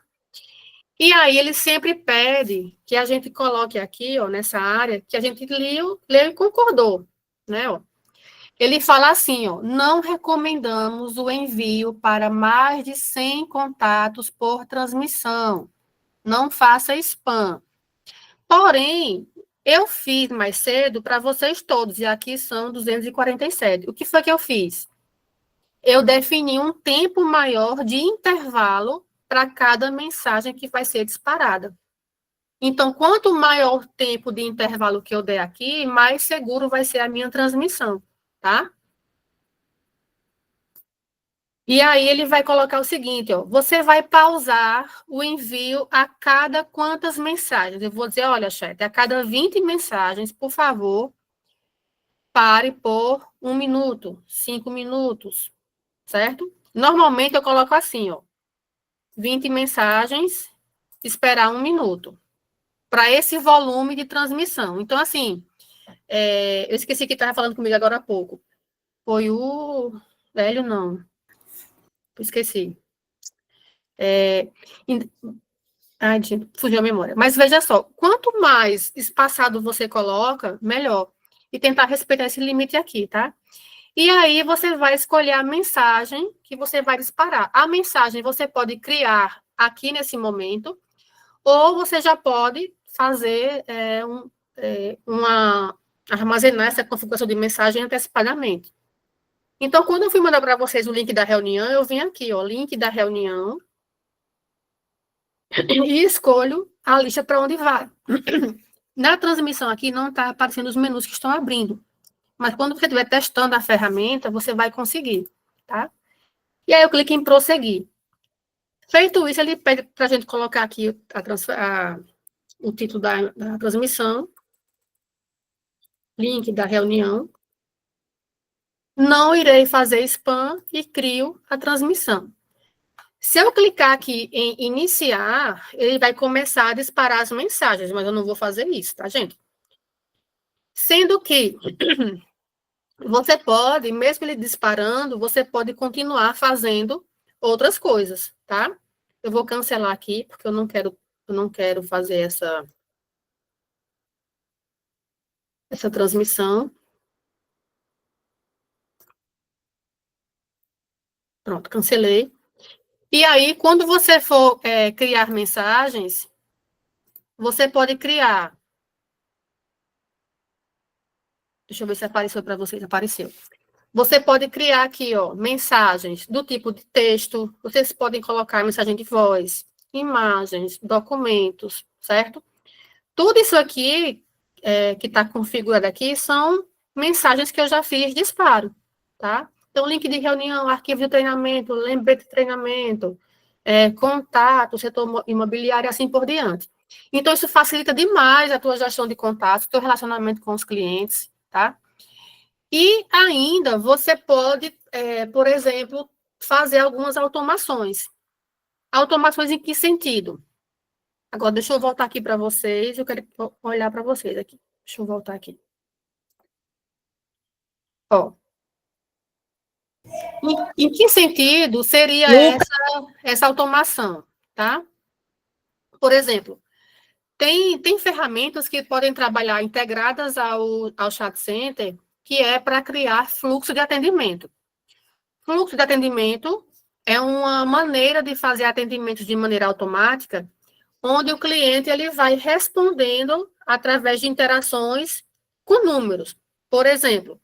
E aí, ele sempre pede que a gente coloque aqui, ó, nessa área, que a gente leu e concordou, né, ó. Ele fala assim, ó, não recomendamos o envio para mais de 100 contatos por transmissão. Não faça spam. Porém, eu fiz mais cedo para vocês todos, e aqui são 247. O que foi que eu fiz? Eu defini um tempo maior de intervalo para cada mensagem que vai ser disparada. Então, quanto maior o tempo de intervalo que eu der aqui, mais seguro vai ser a minha transmissão, tá? E aí ele vai colocar o seguinte, ó, você vai pausar o envio a cada quantas mensagens? Eu vou dizer, olha, chat, a cada 20 mensagens, por favor, pare por 1 minuto, 5 minutos, certo? Normalmente eu coloco assim, ó, 20 mensagens, esperar 1 minuto, para esse volume de transmissão. Então, assim, eu esqueci que estava falando comigo agora há pouco. Foi o Hélio, não. Esqueci. Ai, gente, fugiu a memória. Mas veja só, quanto mais espaçado você coloca, melhor. E tentar respeitar esse limite aqui, tá? E aí você vai escolher a mensagem que você vai disparar. A mensagem você pode criar aqui nesse momento, ou você já pode fazer armazenar essa configuração de mensagem antecipadamente. Então, quando eu fui mandar para vocês o link da reunião, eu vim aqui, ó, link da reunião, e escolho a lista para onde vai. Na transmissão aqui não está aparecendo os menus que estão abrindo, mas quando você estiver testando a ferramenta, você vai conseguir, tá? E aí eu clico em prosseguir. Feito isso, ele pede para a gente colocar aqui o título da transmissão, link da reunião. Não irei fazer spam e crio a transmissão. Se eu clicar aqui em iniciar, ele vai começar a disparar as mensagens, mas eu não vou fazer isso, tá, gente? Sendo que você pode, mesmo ele disparando, você pode continuar fazendo outras coisas, tá? Eu vou cancelar aqui, porque eu não quero fazer essa transmissão. Pronto, cancelei. E aí, quando você for criar mensagens, você pode criar. Deixa eu ver se apareceu para vocês. Apareceu. Você pode criar aqui, ó, mensagens do tipo de texto. Vocês podem colocar mensagem de voz, imagens, documentos, certo? Tudo isso aqui que está configurado aqui são mensagens que eu já fiz disparo, tá? Então, link de reunião, arquivo de treinamento, lembrete de treinamento, contato, setor imobiliário, assim por diante. Então, isso facilita demais a tua gestão de contatos, teu relacionamento com os clientes, tá? E ainda, você pode, por exemplo, fazer algumas automações. Automações em que sentido? Agora, deixa eu voltar aqui para vocês, eu quero olhar para vocês aqui. Deixa eu voltar aqui. Ó. Em que sentido seria essa automação, tá? Por exemplo, tem ferramentas que podem trabalhar integradas ao Chat Center, que é para criar fluxo de atendimento. Fluxo de atendimento é uma maneira de fazer atendimentos de maneira automática, onde o cliente ele vai respondendo através de interações com números. Por exemplo,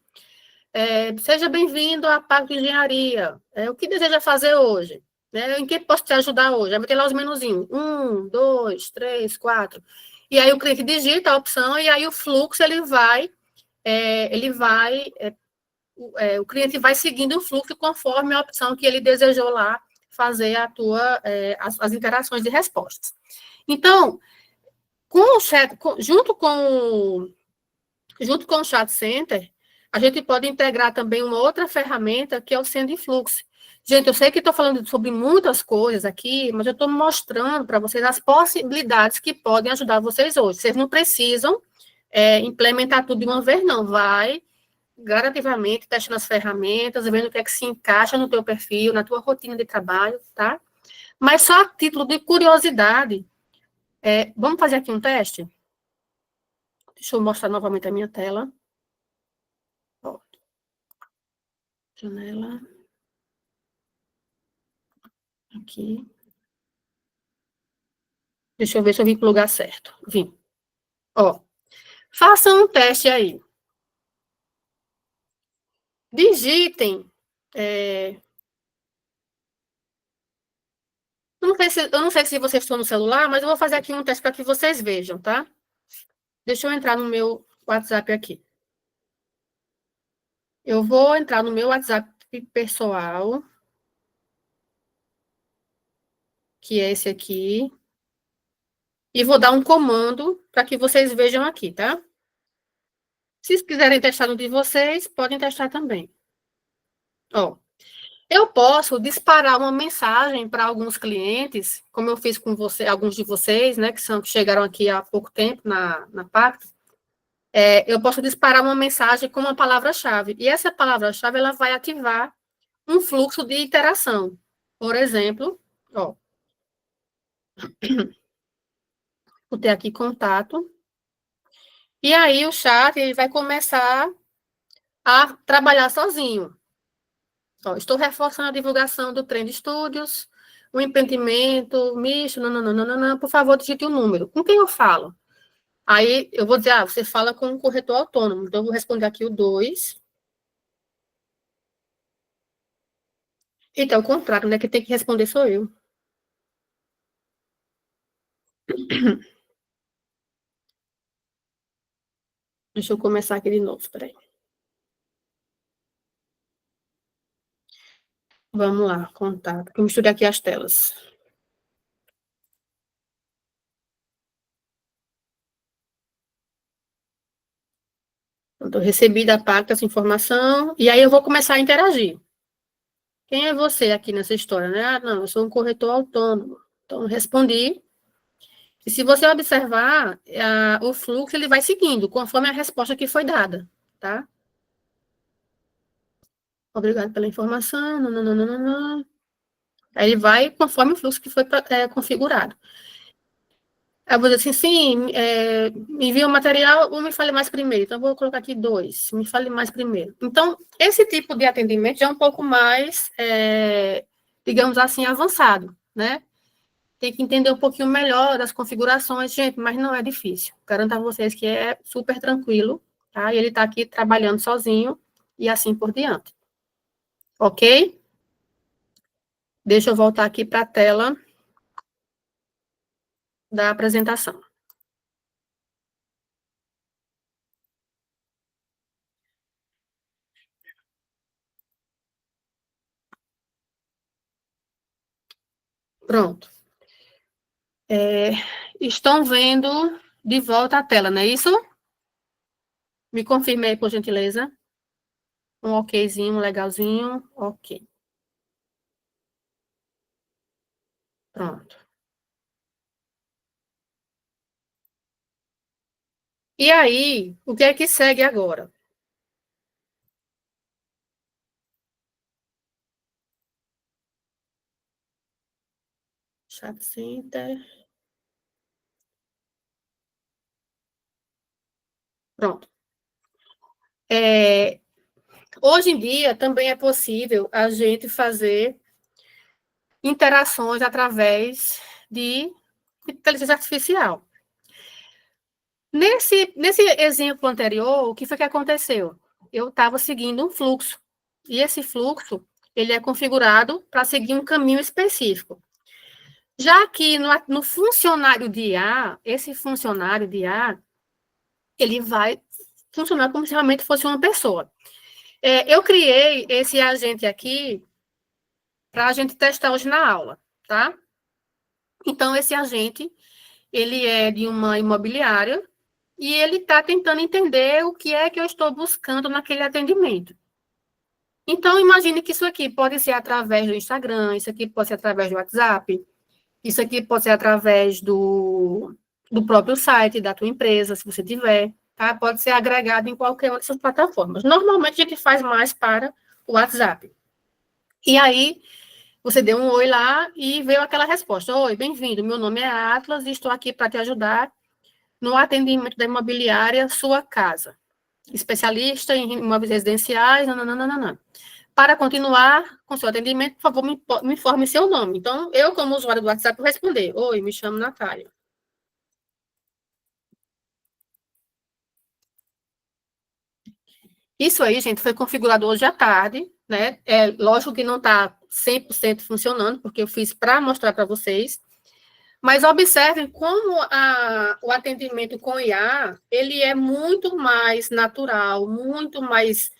seja bem-vindo à Pago de Engenharia. O que deseja fazer hoje? Em que posso te ajudar hoje? Aí vai ter lá os menuzinhos. 1, 2, 3, 4. E aí o cliente digita a opção e aí o fluxo o cliente vai seguindo o fluxo conforme a opção que ele desejou lá fazer as interações de respostas. Então, junto com o Chat Center, a gente pode integrar também uma outra ferramenta, que é o Sendiflux. Gente, eu sei que estou falando sobre muitas coisas aqui, mas eu estou mostrando para vocês as possibilidades que podem ajudar vocês hoje. Vocês não precisam implementar tudo de uma vez, não. Vai gradativamente testando as ferramentas, vendo o que é que se encaixa no teu perfil, na tua rotina de trabalho, tá? Mas só a título de curiosidade, vamos fazer aqui um teste? Deixa eu mostrar novamente a minha tela. Ó. Janela. Aqui. Deixa eu ver se eu vim para o lugar certo. Vim. Ó. Façam um teste aí. Digitem. Eu não sei se vocês estão no celular, mas eu vou fazer aqui um teste para que vocês vejam, tá? Deixa eu entrar no meu WhatsApp aqui. Eu vou entrar no meu WhatsApp pessoal, que é esse aqui, e vou dar um comando para que vocês vejam aqui, tá? Se quiserem testar no de vocês, podem testar também. Ó, Eu posso disparar uma mensagem para alguns clientes, como eu fiz com você, alguns de vocês, né, que chegaram aqui há pouco tempo na Pacto. Eu posso disparar uma mensagem com uma palavra-chave, e essa palavra-chave ela vai ativar um fluxo de interação. Por exemplo, ó, vou ter aqui contato, e aí o chat ele vai começar a trabalhar sozinho. Ó, estou reforçando a divulgação do Trend Studios, o empreendimento misto, não, por favor, digite o número. Com quem eu falo? Aí eu vou dizer, você fala com um corretor autônomo, então eu vou responder aqui o 2. Então, o contrário, né? Quem tem que responder sou eu. Deixa eu começar aqui de novo, peraí. Vamos lá, contato. Eu misturei aqui as telas. Então, eu recebi da Pacto essa informação, e aí eu vou começar a interagir. Quem é você aqui nessa história, né? Ah, não, eu sou um corretor autônomo. Então, eu respondi. E se você observar, o fluxo ele vai seguindo, conforme a resposta que foi dada, tá? Obrigado pela informação. Não. Aí ele vai conforme o fluxo que foi configurado. Aí eu vou dizer assim, sim, me envia o material ou me fale mais primeiro. Então, eu vou colocar aqui 2, me fale mais primeiro. Então, esse tipo de atendimento já é um pouco mais, digamos assim, avançado, né? Tem que entender um pouquinho melhor das configurações, gente, mas não é difícil. Garanto a vocês que é super tranquilo, tá? E ele está aqui trabalhando sozinho e assim por diante. Ok? Deixa eu voltar aqui para a tela da apresentação. Pronto. Estão vendo de volta a tela, não é isso? Me confirme aí, por gentileza. Um okzinho, legalzinho. Ok. Pronto. E aí, o que é que segue agora? Chat Center. Pronto. Hoje em dia, também é possível a gente fazer interações através de inteligência artificial. Nesse exemplo anterior, o que foi que aconteceu? Eu estava seguindo um fluxo, e esse fluxo, ele é configurado para seguir um caminho específico. Já que no funcionário de IA, esse funcionário de IA, ele vai funcionar como se realmente fosse uma pessoa. Eu criei esse agente aqui para a gente testar hoje na aula, tá? Então, esse agente, ele é de uma imobiliária e ele está tentando entender o que é que eu estou buscando naquele atendimento. Então, imagine que isso aqui pode ser através do Instagram, isso aqui pode ser através do WhatsApp, isso aqui pode ser através do próprio site da tua empresa, se você tiver, tá? Pode ser agregado em qualquer uma dessas plataformas. Normalmente, a gente faz mais para o WhatsApp. E aí, você deu um oi lá e veio aquela resposta. Oi, bem-vindo, meu nome é Atlas e estou aqui para te ajudar no atendimento da imobiliária Sua Casa. Especialista em imóveis residenciais, nananana. Para continuar com seu atendimento, por favor, me informe seu nome. Então, eu, como usuário do WhatsApp, vou responder. Oi, me chamo Natália. Isso aí, gente, foi configurado hoje à tarde, né? Lógico que não está 100% funcionando, porque eu fiz para mostrar para vocês. Mas observem como o atendimento com IA, ele é muito mais natural, muito mais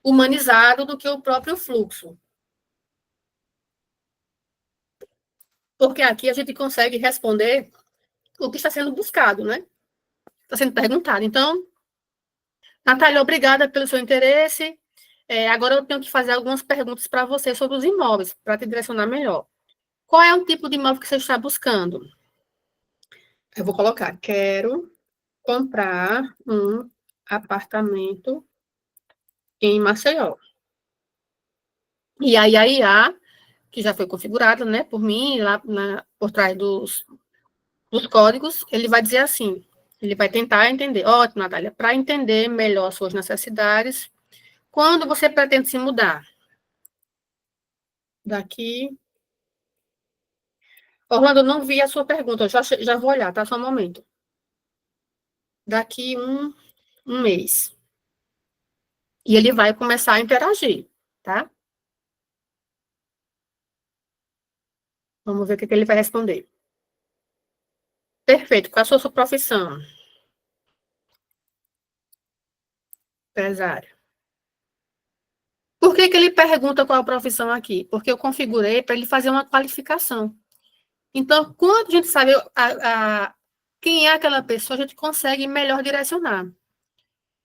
humanizado do que o próprio fluxo. Porque aqui a gente consegue responder o que está sendo buscado, né? Está sendo perguntado. Então, Natália, obrigada pelo seu interesse. Agora eu tenho que fazer algumas perguntas para você sobre os imóveis, para te direcionar melhor. Qual é o tipo de imóvel que você está buscando? Eu vou colocar, quero comprar um apartamento em Maceió. E aí a IA, que já foi configurada, né, por mim, lá por trás dos códigos, ele vai dizer assim, ele vai tentar entender. Ótimo, Natália, para entender melhor as suas necessidades, quando você pretende se mudar? Daqui... Orlando, eu não vi a sua pergunta, eu já vou olhar, tá? Só um momento. Daqui um mês. E ele vai começar a interagir, tá? Vamos ver o que ele vai responder. Perfeito. Qual a sua profissão? Empresário. Por que ele pergunta qual a profissão aqui? Porque eu configurei para ele fazer uma qualificação. Então, quando a gente sabe quem é aquela pessoa, a gente consegue melhor direcionar.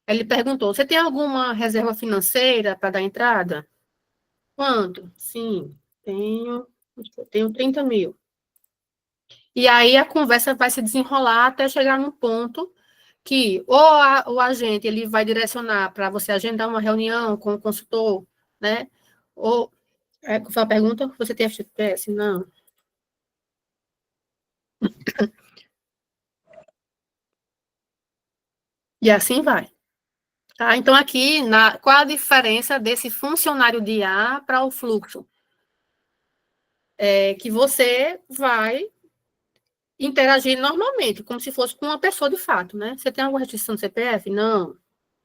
Ele perguntou, você tem alguma reserva financeira para dar entrada? Quanto? Sim, tenho 30 mil. E aí a conversa vai se desenrolar até chegar num ponto que o agente ele vai direcionar para você agendar uma reunião com o consultor, né? Ou, foi a pergunta, você tem FGTS? Não. E assim vai. Tá? Então, aqui, qual a diferença desse funcionário de IA para o fluxo? É que você vai interagir normalmente, como se fosse com uma pessoa de fato, né? Você tem alguma restrição do CPF? Não.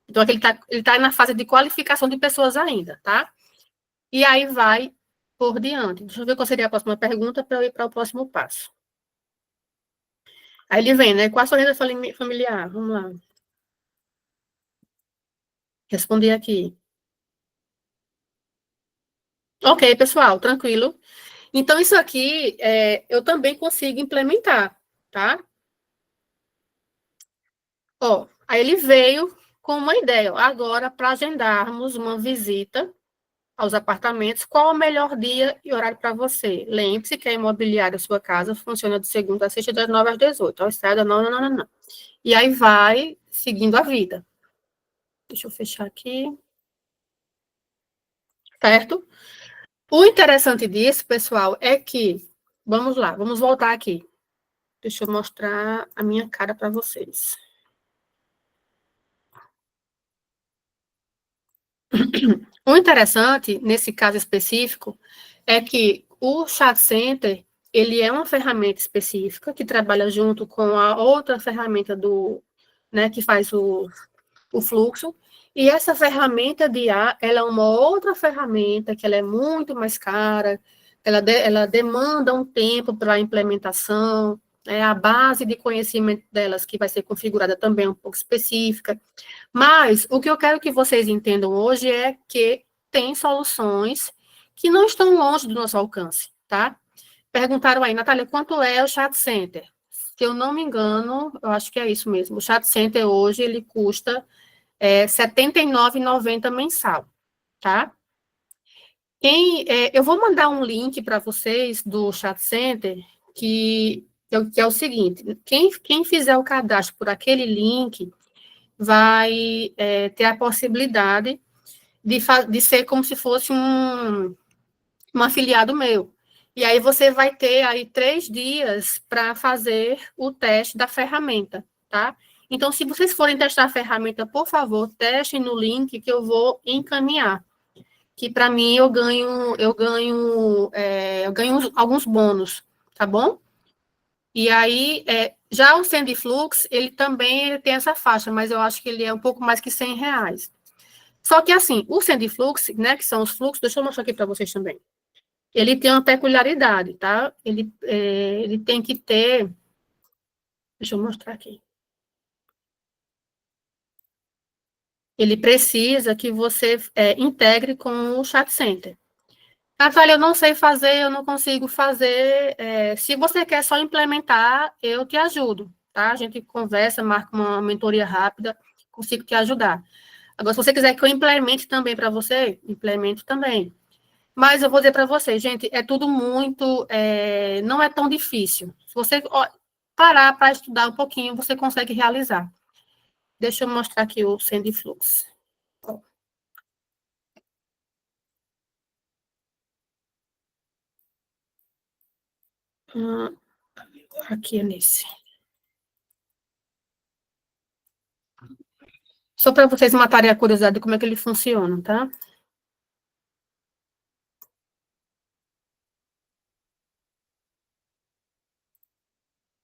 Então, aqui ele tá na fase de qualificação de pessoas ainda, tá? E aí vai por diante. Deixa eu ver qual seria a próxima pergunta para eu ir para o próximo passo. Aí ele vem, né? Qual a sua renda familiar? Vamos lá. Responder aqui. Ok, pessoal, tranquilo. Então, isso aqui eu também consigo implementar, tá? Ó, aí ele veio com uma ideia. Agora, para agendarmos uma visita aos apartamentos, qual o melhor dia e horário para você? Lembre-se que a imobiliária sua casa funciona de segunda a sexta, das 9 às 18. Ao sábado, não. E aí vai seguindo a vida. Deixa eu fechar aqui. Certo? O interessante disso, pessoal, é que... Vamos lá, vamos voltar aqui. Deixa eu mostrar a minha cara para vocês. O interessante, nesse caso específico, é que o Chat Center, ele é uma ferramenta específica que trabalha junto com a outra ferramenta né, que faz o fluxo, e essa ferramenta de IA, ela é uma outra ferramenta que ela é muito mais cara, ela demanda um tempo para a implementação, a base de conhecimento delas, que vai ser configurada também um pouco específica. Mas o que eu quero que vocês entendam hoje é que tem soluções que não estão longe do nosso alcance, tá? Perguntaram aí, Natália, quanto é o Chat Center? Se eu não me engano, eu acho que é isso mesmo. O Chat Center hoje, ele custa R$ 79,90 mensal, tá? Eu vou mandar um link para vocês do Chat Center, que é o seguinte, quem fizer o cadastro por aquele link vai ter a possibilidade de ser como se fosse um afiliado meu. E aí você vai ter aí 3 dias para fazer o teste da ferramenta, tá? Então, se vocês forem testar a ferramenta, por favor, testem no link que eu vou encaminhar. Que para mim eu ganho alguns bônus, tá bom? E aí, já o Sendiflux, ele também tem essa faixa, mas eu acho que ele é um pouco mais que R$100. Só que assim, o Sendiflux, né, que são os fluxos, deixa eu mostrar aqui para vocês também. Ele tem uma peculiaridade, tá? Ele tem que ter... Deixa eu mostrar aqui. Ele precisa que você integre com o Chat Center. Natália, eu não sei fazer, eu não consigo fazer. Se você quer só implementar, eu te ajudo, tá? A gente conversa, marca uma mentoria rápida, consigo te ajudar. Agora, se você quiser que eu implemente também para você, implemento também. Mas eu vou dizer para vocês, gente, é tudo muito, não é tão difícil. Se você parar para estudar um pouquinho, você consegue realizar. Deixa eu mostrar aqui o Sendiflux. Aqui é nesse. Só para vocês matarem a curiosidade de como é que ele funciona, tá?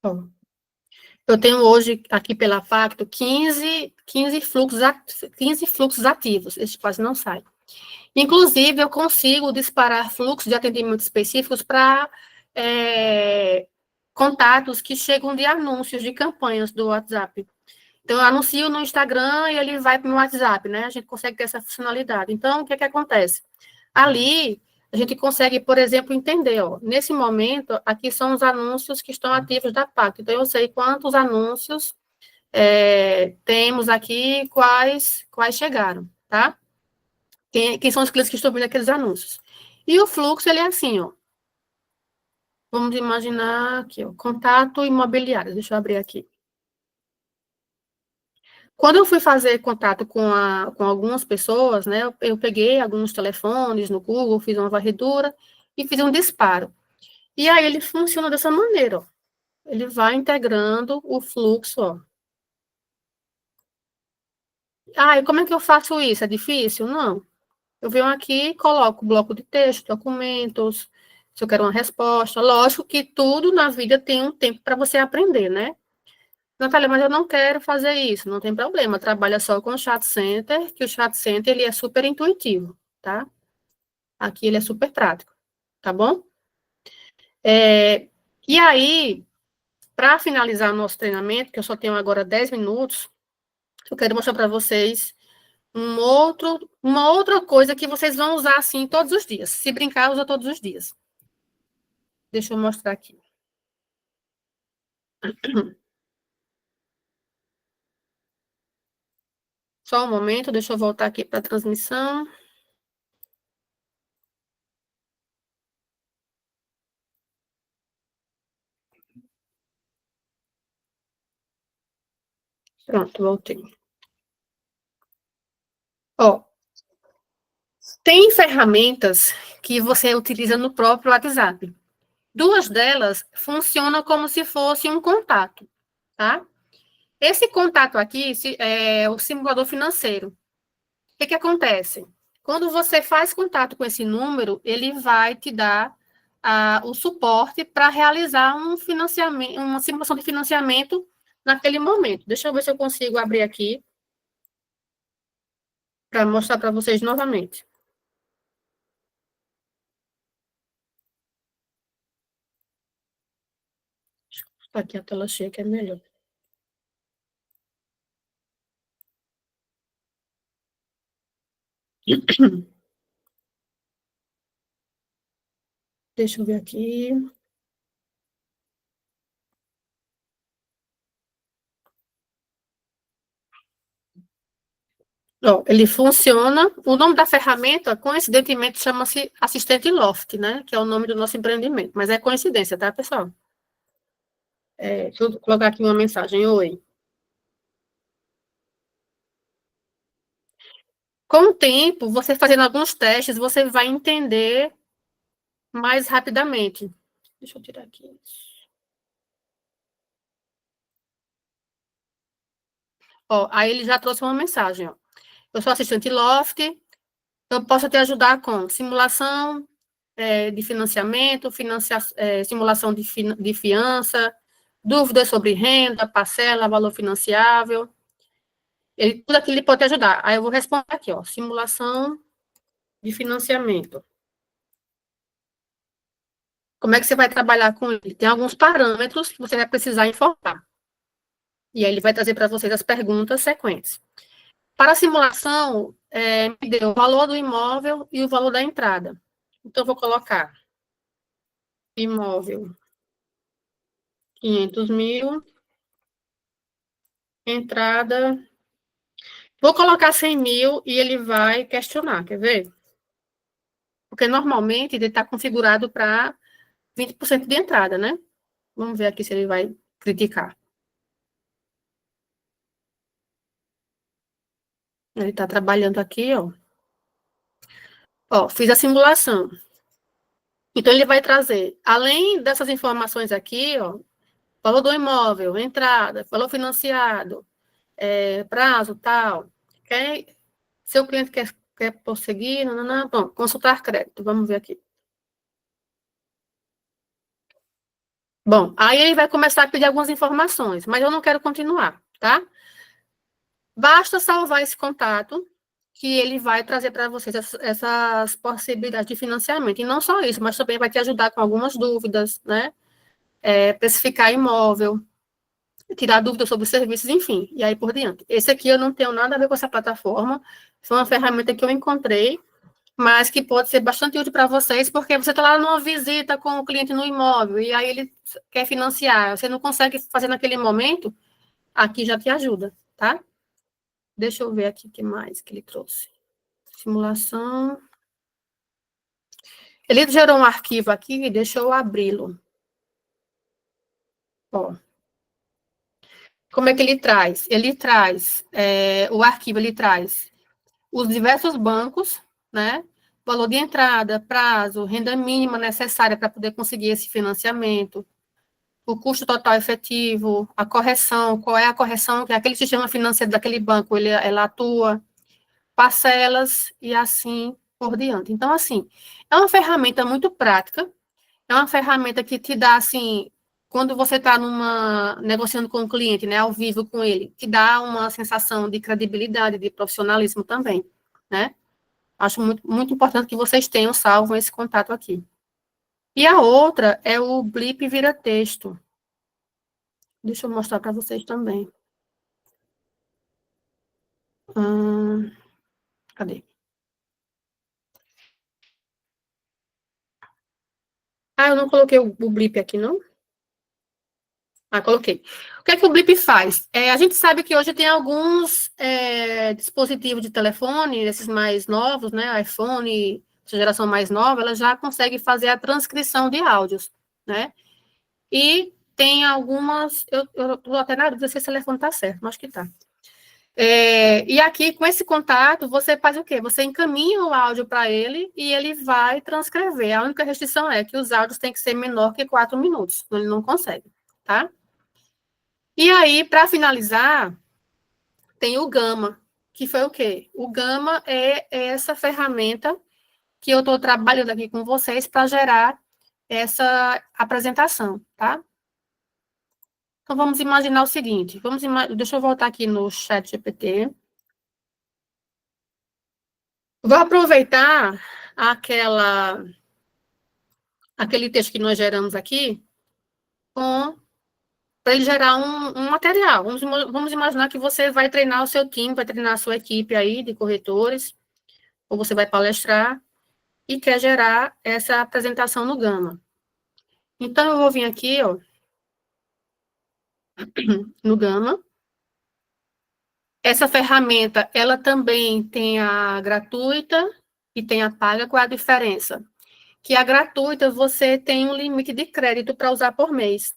Ó, eu tenho hoje, aqui pela Facto, 15 fluxos ativos. Esse quase não sai. Inclusive, eu consigo disparar fluxos de atendimento específicos para contatos que chegam de anúncios de campanhas do WhatsApp. Então, eu anuncio no Instagram e ele vai para o WhatsApp, né? A gente consegue ter essa funcionalidade. Então, o que acontece? Ali, a gente consegue, por exemplo, entender, ó, nesse momento, aqui são os anúncios que estão ativos da Pacto. Então, eu sei quantos anúncios temos aqui, quais chegaram, tá? Quem são os clientes que estão vendo aqueles anúncios. E o fluxo, ele é assim, ó. Vamos imaginar aqui, ó, contato imobiliário. Deixa eu abrir aqui. Quando eu fui fazer contato com algumas pessoas, né, eu peguei alguns telefones no Google, fiz uma varredura e fiz um disparo. E aí ele funciona dessa maneira, ó. Ele vai integrando o fluxo, ó. Ah, e como é que eu faço isso? É difícil? Não. Eu venho aqui, coloco bloco de texto, documentos, se eu quero uma resposta. Lógico que tudo na vida tem um tempo para você aprender, né? Natália, mas eu não quero fazer isso. Não tem problema, trabalha só com o Chat Center, que o Chat Center ele é super intuitivo, tá? Aqui ele é super prático, tá bom? E aí, para finalizar o nosso treinamento, que eu só tenho agora 10 minutos, eu quero mostrar para vocês uma outra coisa que vocês vão usar, assim, todos os dias. Se brincar, usa todos os dias. Deixa eu mostrar aqui. Só um momento, deixa eu voltar aqui para a transmissão. Pronto, voltei. Ó, tem ferramentas que você utiliza no próprio WhatsApp. Duas delas funcionam como se fosse um contato, tá? Esse contato aqui é o simulador financeiro. O que acontece? Quando você faz contato com esse número, ele vai te dar o suporte para realizar um financiamento, uma simulação de financiamento naquele momento. Deixa eu ver se eu consigo abrir aqui para mostrar para vocês novamente. Aqui a tela cheia que é melhor. Deixa eu ver aqui. Ó, ele funciona. O nome da ferramenta, coincidentemente, chama-se Assistente Loft, né? Que é o nome do nosso empreendimento. Mas é coincidência, tá, pessoal? Deixa eu colocar aqui uma mensagem. Oi. Com o tempo, você fazendo alguns testes, você vai entender mais rapidamente. Deixa eu tirar aqui. Ó, aí ele já trouxe uma mensagem, ó. Eu sou assistente Loft, eu posso te ajudar com simulação de financiamento, simulação de fiança, dúvidas sobre renda, parcela, valor financiável. Tudo aquilo ele pode te ajudar. Aí eu vou responder aqui, ó, simulação de financiamento. Como é que você vai trabalhar com ele? Tem alguns parâmetros que você vai precisar informar. E aí ele vai trazer para vocês as perguntas sequentes. Para a simulação, me deu o valor do imóvel e o valor da entrada. Então, eu vou colocar imóvel 500 mil, entrada Vou colocar 100 mil e ele vai questionar, quer ver? Porque normalmente ele está configurado para 20% de entrada, né? Vamos ver aqui se ele vai criticar. Ele está trabalhando aqui, ó. Ó, fiz a simulação. Então, ele vai trazer, além dessas informações aqui, ó, valor do imóvel, entrada, valor financiado, prazo, tal. Seu cliente quer prosseguir, não. Bom, consultar crédito, vamos ver aqui. Bom, aí ele vai começar a pedir algumas informações, mas eu não quero continuar, tá? Basta salvar esse contato, que ele vai trazer para vocês essas possibilidades de financiamento. E não só isso, mas também vai te ajudar com algumas dúvidas, né? Precificar imóvel, tirar dúvidas sobre serviços, enfim, e aí por diante. Esse aqui eu não tenho nada a ver com essa plataforma, foi uma ferramenta que eu encontrei, mas que pode ser bastante útil para vocês, porque você está lá numa visita com o cliente no imóvel, e aí ele quer financiar, você não consegue fazer naquele momento, aqui já te ajuda, tá? Deixa eu ver aqui o que mais que ele trouxe. Simulação. Ele gerou um arquivo aqui, deixa eu abri-lo. Ó. Como é que ele traz? Ele traz, o arquivo, ele traz os diversos bancos, né? Valor de entrada, prazo, renda mínima necessária para poder conseguir esse financiamento, o custo total efetivo, a correção, qual é a correção que aquele sistema financeiro daquele banco ela atua, parcelas e assim por diante. Então, assim, é uma ferramenta muito prática, é uma ferramenta que te dá, assim, quando você está negociando com o cliente, né, ao vivo com ele, te dá uma sensação de credibilidade, de profissionalismo também, né? Acho muito, muito importante que vocês tenham salvo esse contato aqui. E a outra é o Blip Vira Texto. Deixa eu mostrar para vocês também. Cadê? Eu não coloquei o Blip aqui, não? Coloquei. O que é que o Blip faz? A gente sabe que hoje tem alguns dispositivos de telefone, esses mais novos, né? iPhone, essa geração mais nova, ela já consegue fazer a transcrição de áudios, né? E tem algumas, eu estou até na dúvida se esse telefone está certo, mas acho que está. E aqui, com esse contato, você faz o quê? Você encaminha o áudio para ele e ele vai transcrever. A única restrição é que os áudios têm que ser menor que 4 minutos, ele não consegue, tá? E aí, para finalizar, tem o Gama, que foi o quê? O Gama é essa ferramenta que eu estou trabalhando aqui com vocês para gerar essa apresentação, tá? Então, vamos imaginar o seguinte, deixa eu voltar aqui no chat GPT. Vou aproveitar aquele texto que nós geramos aqui para ele gerar um material. Vamos imaginar que você vai treinar o seu time, vai treinar a sua equipe aí de corretores, ou você vai palestrar e quer gerar essa apresentação no Gama. Então, eu vou vir aqui, ó, no Gama. Essa ferramenta, ela também tem a gratuita e tem a paga. Qual é a diferença? Que a gratuita, você tem um limite de crédito para usar por mês.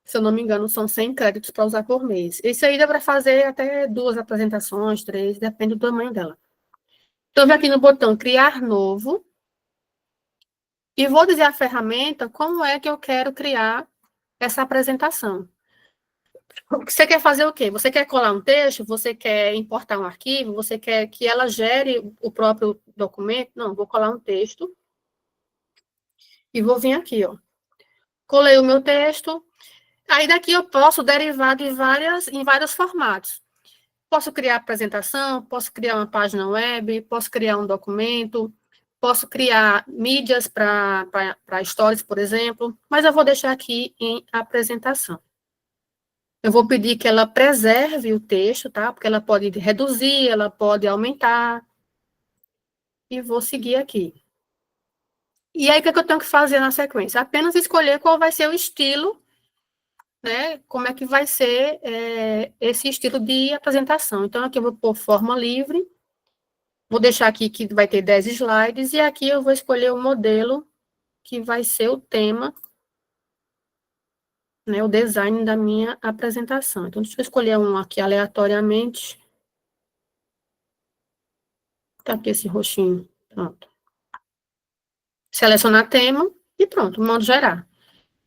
Se eu não me engano, são 100 créditos para usar por mês. Isso aí dá para fazer até 2 apresentações, 3, depende do tamanho dela. Então, eu vou aqui no botão Criar Novo e vou dizer à ferramenta como é que eu quero criar essa apresentação. Você quer fazer o quê? Você quer colar um texto? Você quer importar um arquivo? Você quer que ela gere o próprio documento? Não, vou colar um texto e vou vir aqui, ó. Colei o meu texto. Aí daqui eu posso derivar em vários formatos. Posso criar apresentação, posso criar uma página web, posso criar um documento, posso criar mídias para stories, por exemplo, mas eu vou deixar aqui em apresentação. Eu vou pedir que ela preserve o texto, tá? Porque ela pode reduzir, ela pode aumentar. E vou seguir aqui. E aí, o que eu tenho que fazer na sequência? Apenas escolher qual vai ser o estilo né, como é que vai ser esse estilo de apresentação. Então, aqui eu vou pôr forma livre, vou deixar aqui que vai ter 10 slides, e aqui eu vou escolher o modelo que vai ser o tema, né, o design da minha apresentação. Então, deixa eu escolher um aqui aleatoriamente. Tá aqui esse roxinho, pronto. Selecionar tema e pronto, modo gerar.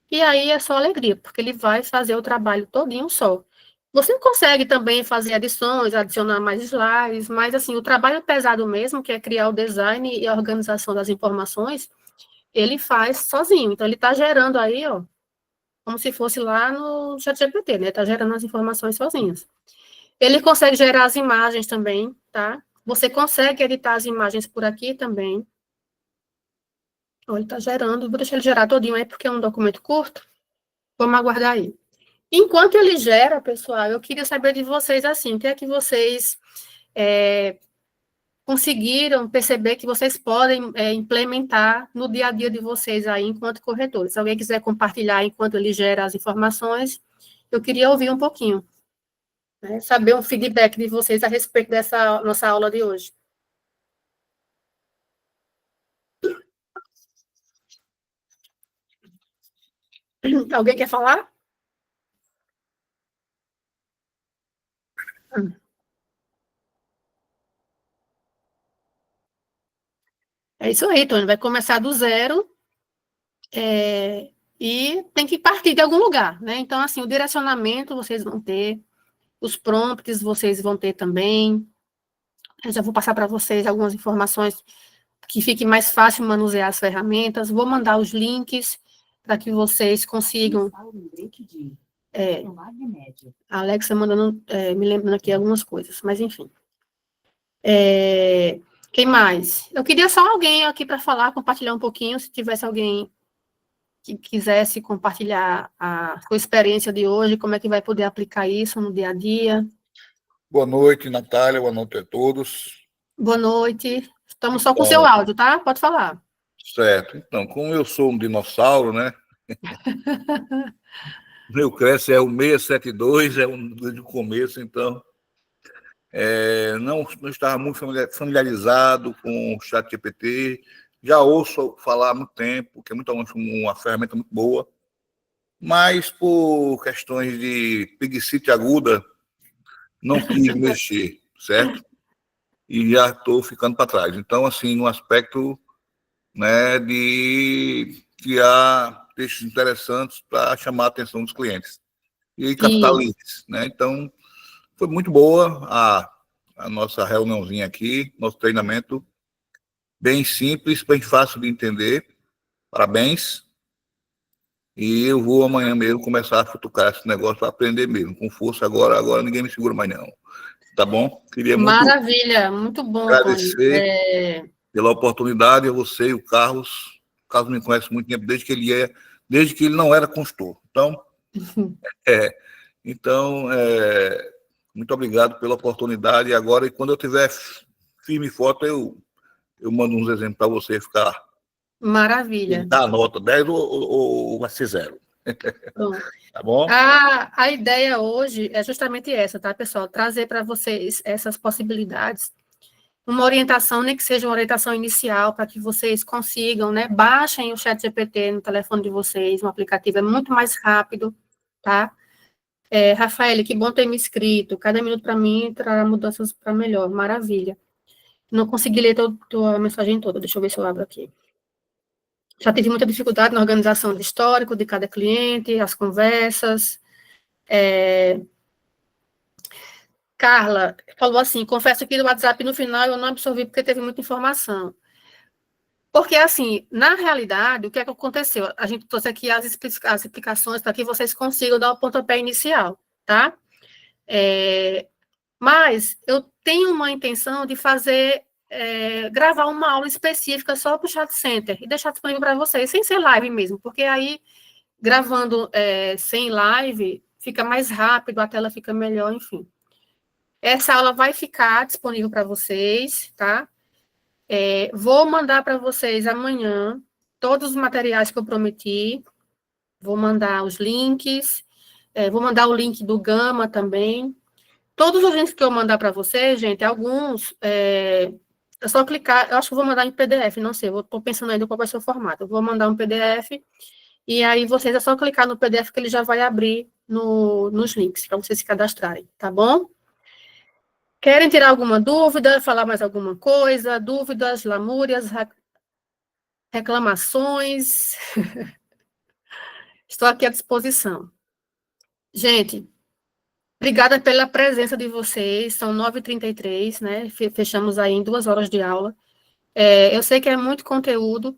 E aí é só alegria, porque ele vai fazer o trabalho todinho só. Você consegue também fazer adições, adicionar mais slides, mas assim, o trabalho pesado mesmo, que é criar o design e a organização das informações, ele faz sozinho. Então, ele está gerando aí, ó, como se fosse lá no ChatGPT, né? Está gerando as informações sozinhas. Ele consegue gerar as imagens também, tá? Você consegue editar as imagens por aqui também. Ó, ele está gerando, vou deixar ele gerar todinho aí, porque é um documento curto. Vamos aguardar aí. Enquanto ele gera, pessoal, eu queria saber de vocês, assim, o que é que vocês conseguiram perceber que vocês podem implementar no dia a dia de vocês aí, enquanto corretores. Se alguém quiser compartilhar enquanto ele gera as informações, eu queria ouvir um pouquinho, né, saber um feedback de vocês a respeito dessa nossa aula de hoje. Alguém quer falar? É isso aí, Tony, vai começar do zero, e tem que partir de algum lugar, né? Então, assim, o direcionamento vocês vão ter, os prompts vocês vão ter também. Eu já vou passar para vocês algumas informações que fique mais fácil manusear as ferramentas. Vou mandar os links para que vocês consigam. A Alexa mandando, me lembrando aqui algumas coisas, mas enfim. Quem mais? Eu queria só alguém aqui para falar, compartilhar um pouquinho, se tivesse alguém que quisesse compartilhar a sua experiência de hoje, como é que vai poder aplicar isso no dia a dia. Boa noite, Natália, boa noite a todos. Boa noite. Estamos só com o seu áudio, tá? Pode falar. Certo. Então, como eu sou um dinossauro, né? Meu Cresce é o 672, desde o começo, então não estava muito familiarizado com o ChatGPT. Já ouço falar há muito tempo, que é uma ferramenta muito boa, mas por questões de preguiça aguda, não quis mexer, certo? E já estou ficando para trás. Então, assim, no aspecto, né, de criar textos interessantes para chamar a atenção dos clientes e captar leads, né? Então, foi muito boa a nossa reuniãozinha aqui, nosso treinamento, bem simples, bem fácil de entender. Parabéns. E eu vou amanhã mesmo começar a futucar esse negócio para aprender mesmo, com força agora ninguém me segura mais não. Tá bom? Queria Maravilha, muito bom, agradecer pela oportunidade a você e o Carlos. O Carlos me conhece muito tempo, desde que ele não era consultor. Então, muito obrigado pela oportunidade. E agora, quando eu tiver firme e forte, eu mando uns exemplos para você ficar. Maravilha. Dá a nota 10 ou vai ser 0. Tá bom? A ideia hoje é justamente essa, tá, pessoal? Trazer para vocês essas possibilidades. Uma orientação, nem que seja uma orientação inicial, para que vocês consigam, né? Baixem o ChatGPT no telefone de vocês, um aplicativo é muito mais rápido, tá? Rafael, que bom ter me inscrito. Cada minuto para mim trará mudanças para melhor. Maravilha. Não consegui ler a mensagem toda. Deixa eu ver se eu abro aqui. Já tive muita dificuldade na organização do histórico de cada cliente, as conversas. Carla falou assim, confesso que no WhatsApp no final eu não absorvi porque teve muita informação. Porque, assim, na realidade, o que é que aconteceu? A gente trouxe aqui as explicações para que vocês consigam dar o pontapé inicial, tá? Mas eu tenho uma intenção de gravar uma aula específica só para o Chat Center e deixar disponível para vocês, sem ser live mesmo, porque aí, gravando sem live, fica mais rápido, a tela fica melhor, enfim. Essa aula vai ficar disponível para vocês, tá? Vou mandar para vocês amanhã todos os materiais que eu prometi, vou mandar os links, Vou mandar o link do Gama também. Todos os links que eu mandar para vocês, gente, alguns, é só clicar, eu acho que vou mandar em PDF, não sei, estou pensando ainda qual vai ser o formato. Eu vou mandar um PDF, e aí vocês é só clicar no PDF que ele já vai abrir nos links, para vocês se cadastrarem, tá bom? Querem tirar alguma dúvida, falar mais alguma coisa, dúvidas, lamúrias, reclamações? Estou aqui à disposição. Gente, obrigada pela presença de vocês, são 9h33, né? Fechamos aí em 2 horas de aula. Eu sei que é muito conteúdo.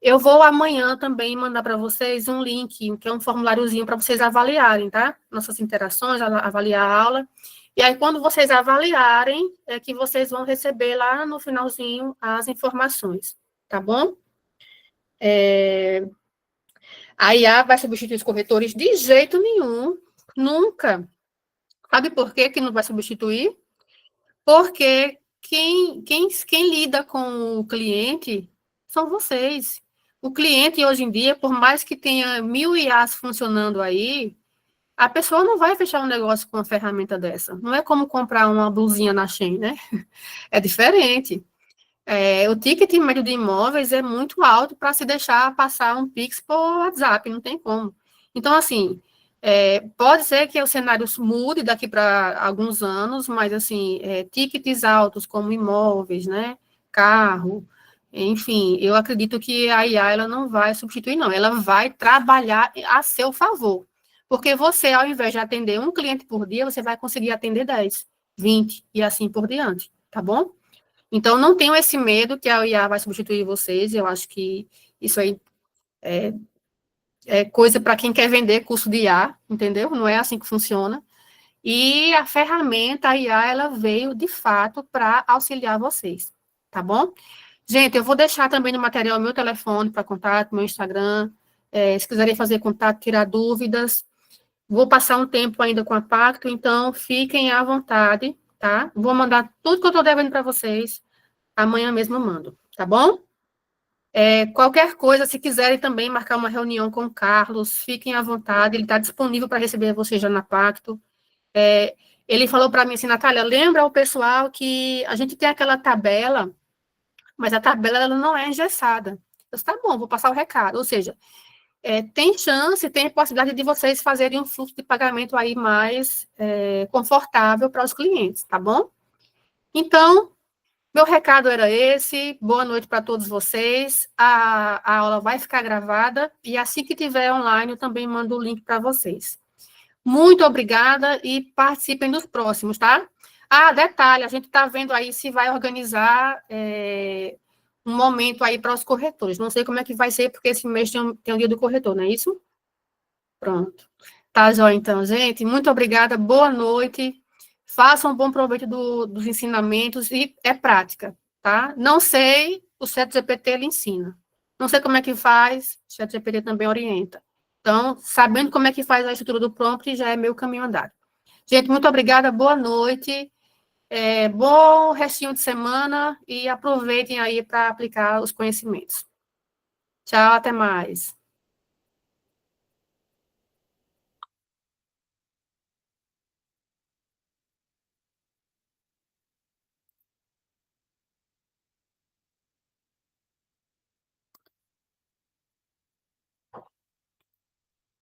Eu vou amanhã também mandar para vocês um link, que é um formuláriozinho para vocês avaliarem, tá? Nossas interações, avaliar a aula. E aí, quando vocês avaliarem, é que vocês vão receber lá no finalzinho as informações, tá bom? A IA vai substituir os corretores de jeito nenhum, nunca. Sabe por quê que não vai substituir? Porque quem lida com o cliente são vocês. O cliente, hoje em dia, por mais que tenha 1000 IAs funcionando aí, a pessoa não vai fechar um negócio com uma ferramenta dessa. Não é como comprar uma blusinha na Shein, né? É diferente. O ticket médio de imóveis é muito alto para se deixar passar um Pix por WhatsApp, não tem como. Então, assim, pode ser que o cenário mude daqui para alguns anos, mas, assim, tickets altos como imóveis, né, carro, enfim, eu acredito que a IA ela não vai substituir, não. Ela vai trabalhar a seu favor. Porque você, ao invés de atender um cliente por dia, você vai conseguir atender 10, 20 e assim por diante, tá bom? Então, não tenham esse medo que a IA vai substituir vocês, eu acho que isso aí é coisa para quem quer vender curso de IA, entendeu? Não é assim que funciona. E a ferramenta, a IA, ela veio, de fato, para auxiliar vocês, tá bom? Gente, eu vou deixar também no material meu telefone para contato, meu Instagram, se quiserem fazer contato, tirar dúvidas. Vou passar um tempo ainda com a Pacto, então fiquem à vontade, tá? Vou mandar tudo que eu estou devendo para vocês, amanhã mesmo eu mando, tá bom? Qualquer coisa, se quiserem também marcar uma reunião com o Carlos, fiquem à vontade, ele está disponível para receber vocês já na Pacto. Ele falou para mim assim, Natália, lembra ao pessoal que a gente tem aquela tabela, mas a tabela ela não é engessada. Eu disse, tá bom, vou passar o recado. Ou seja, tem chance, tem possibilidade de vocês fazerem um fluxo de pagamento aí mais confortável para os clientes, tá bom? Então, meu recado era esse, boa noite para todos vocês, a aula vai ficar gravada, e assim que tiver online, eu também mando o link para vocês. Muito obrigada e participem dos próximos, tá? Detalhe, a gente está vendo aí se vai organizar um momento aí para os corretores. Não sei como é que vai ser, porque esse mês tem um dia do corretor, não é isso? Pronto. Tá, joia, então, gente. Muito obrigada, boa noite. Façam um bom proveito dos ensinamentos e prática, tá? Não sei, o ChatGPT ele ensina. Não sei como é que faz, o ChatGPT também orienta. Então, sabendo como é que faz a estrutura do prompt, já é meu caminho andado. Gente, muito obrigada, boa noite. Bom restinho de semana e aproveitem aí para aplicar os conhecimentos. Tchau, até mais.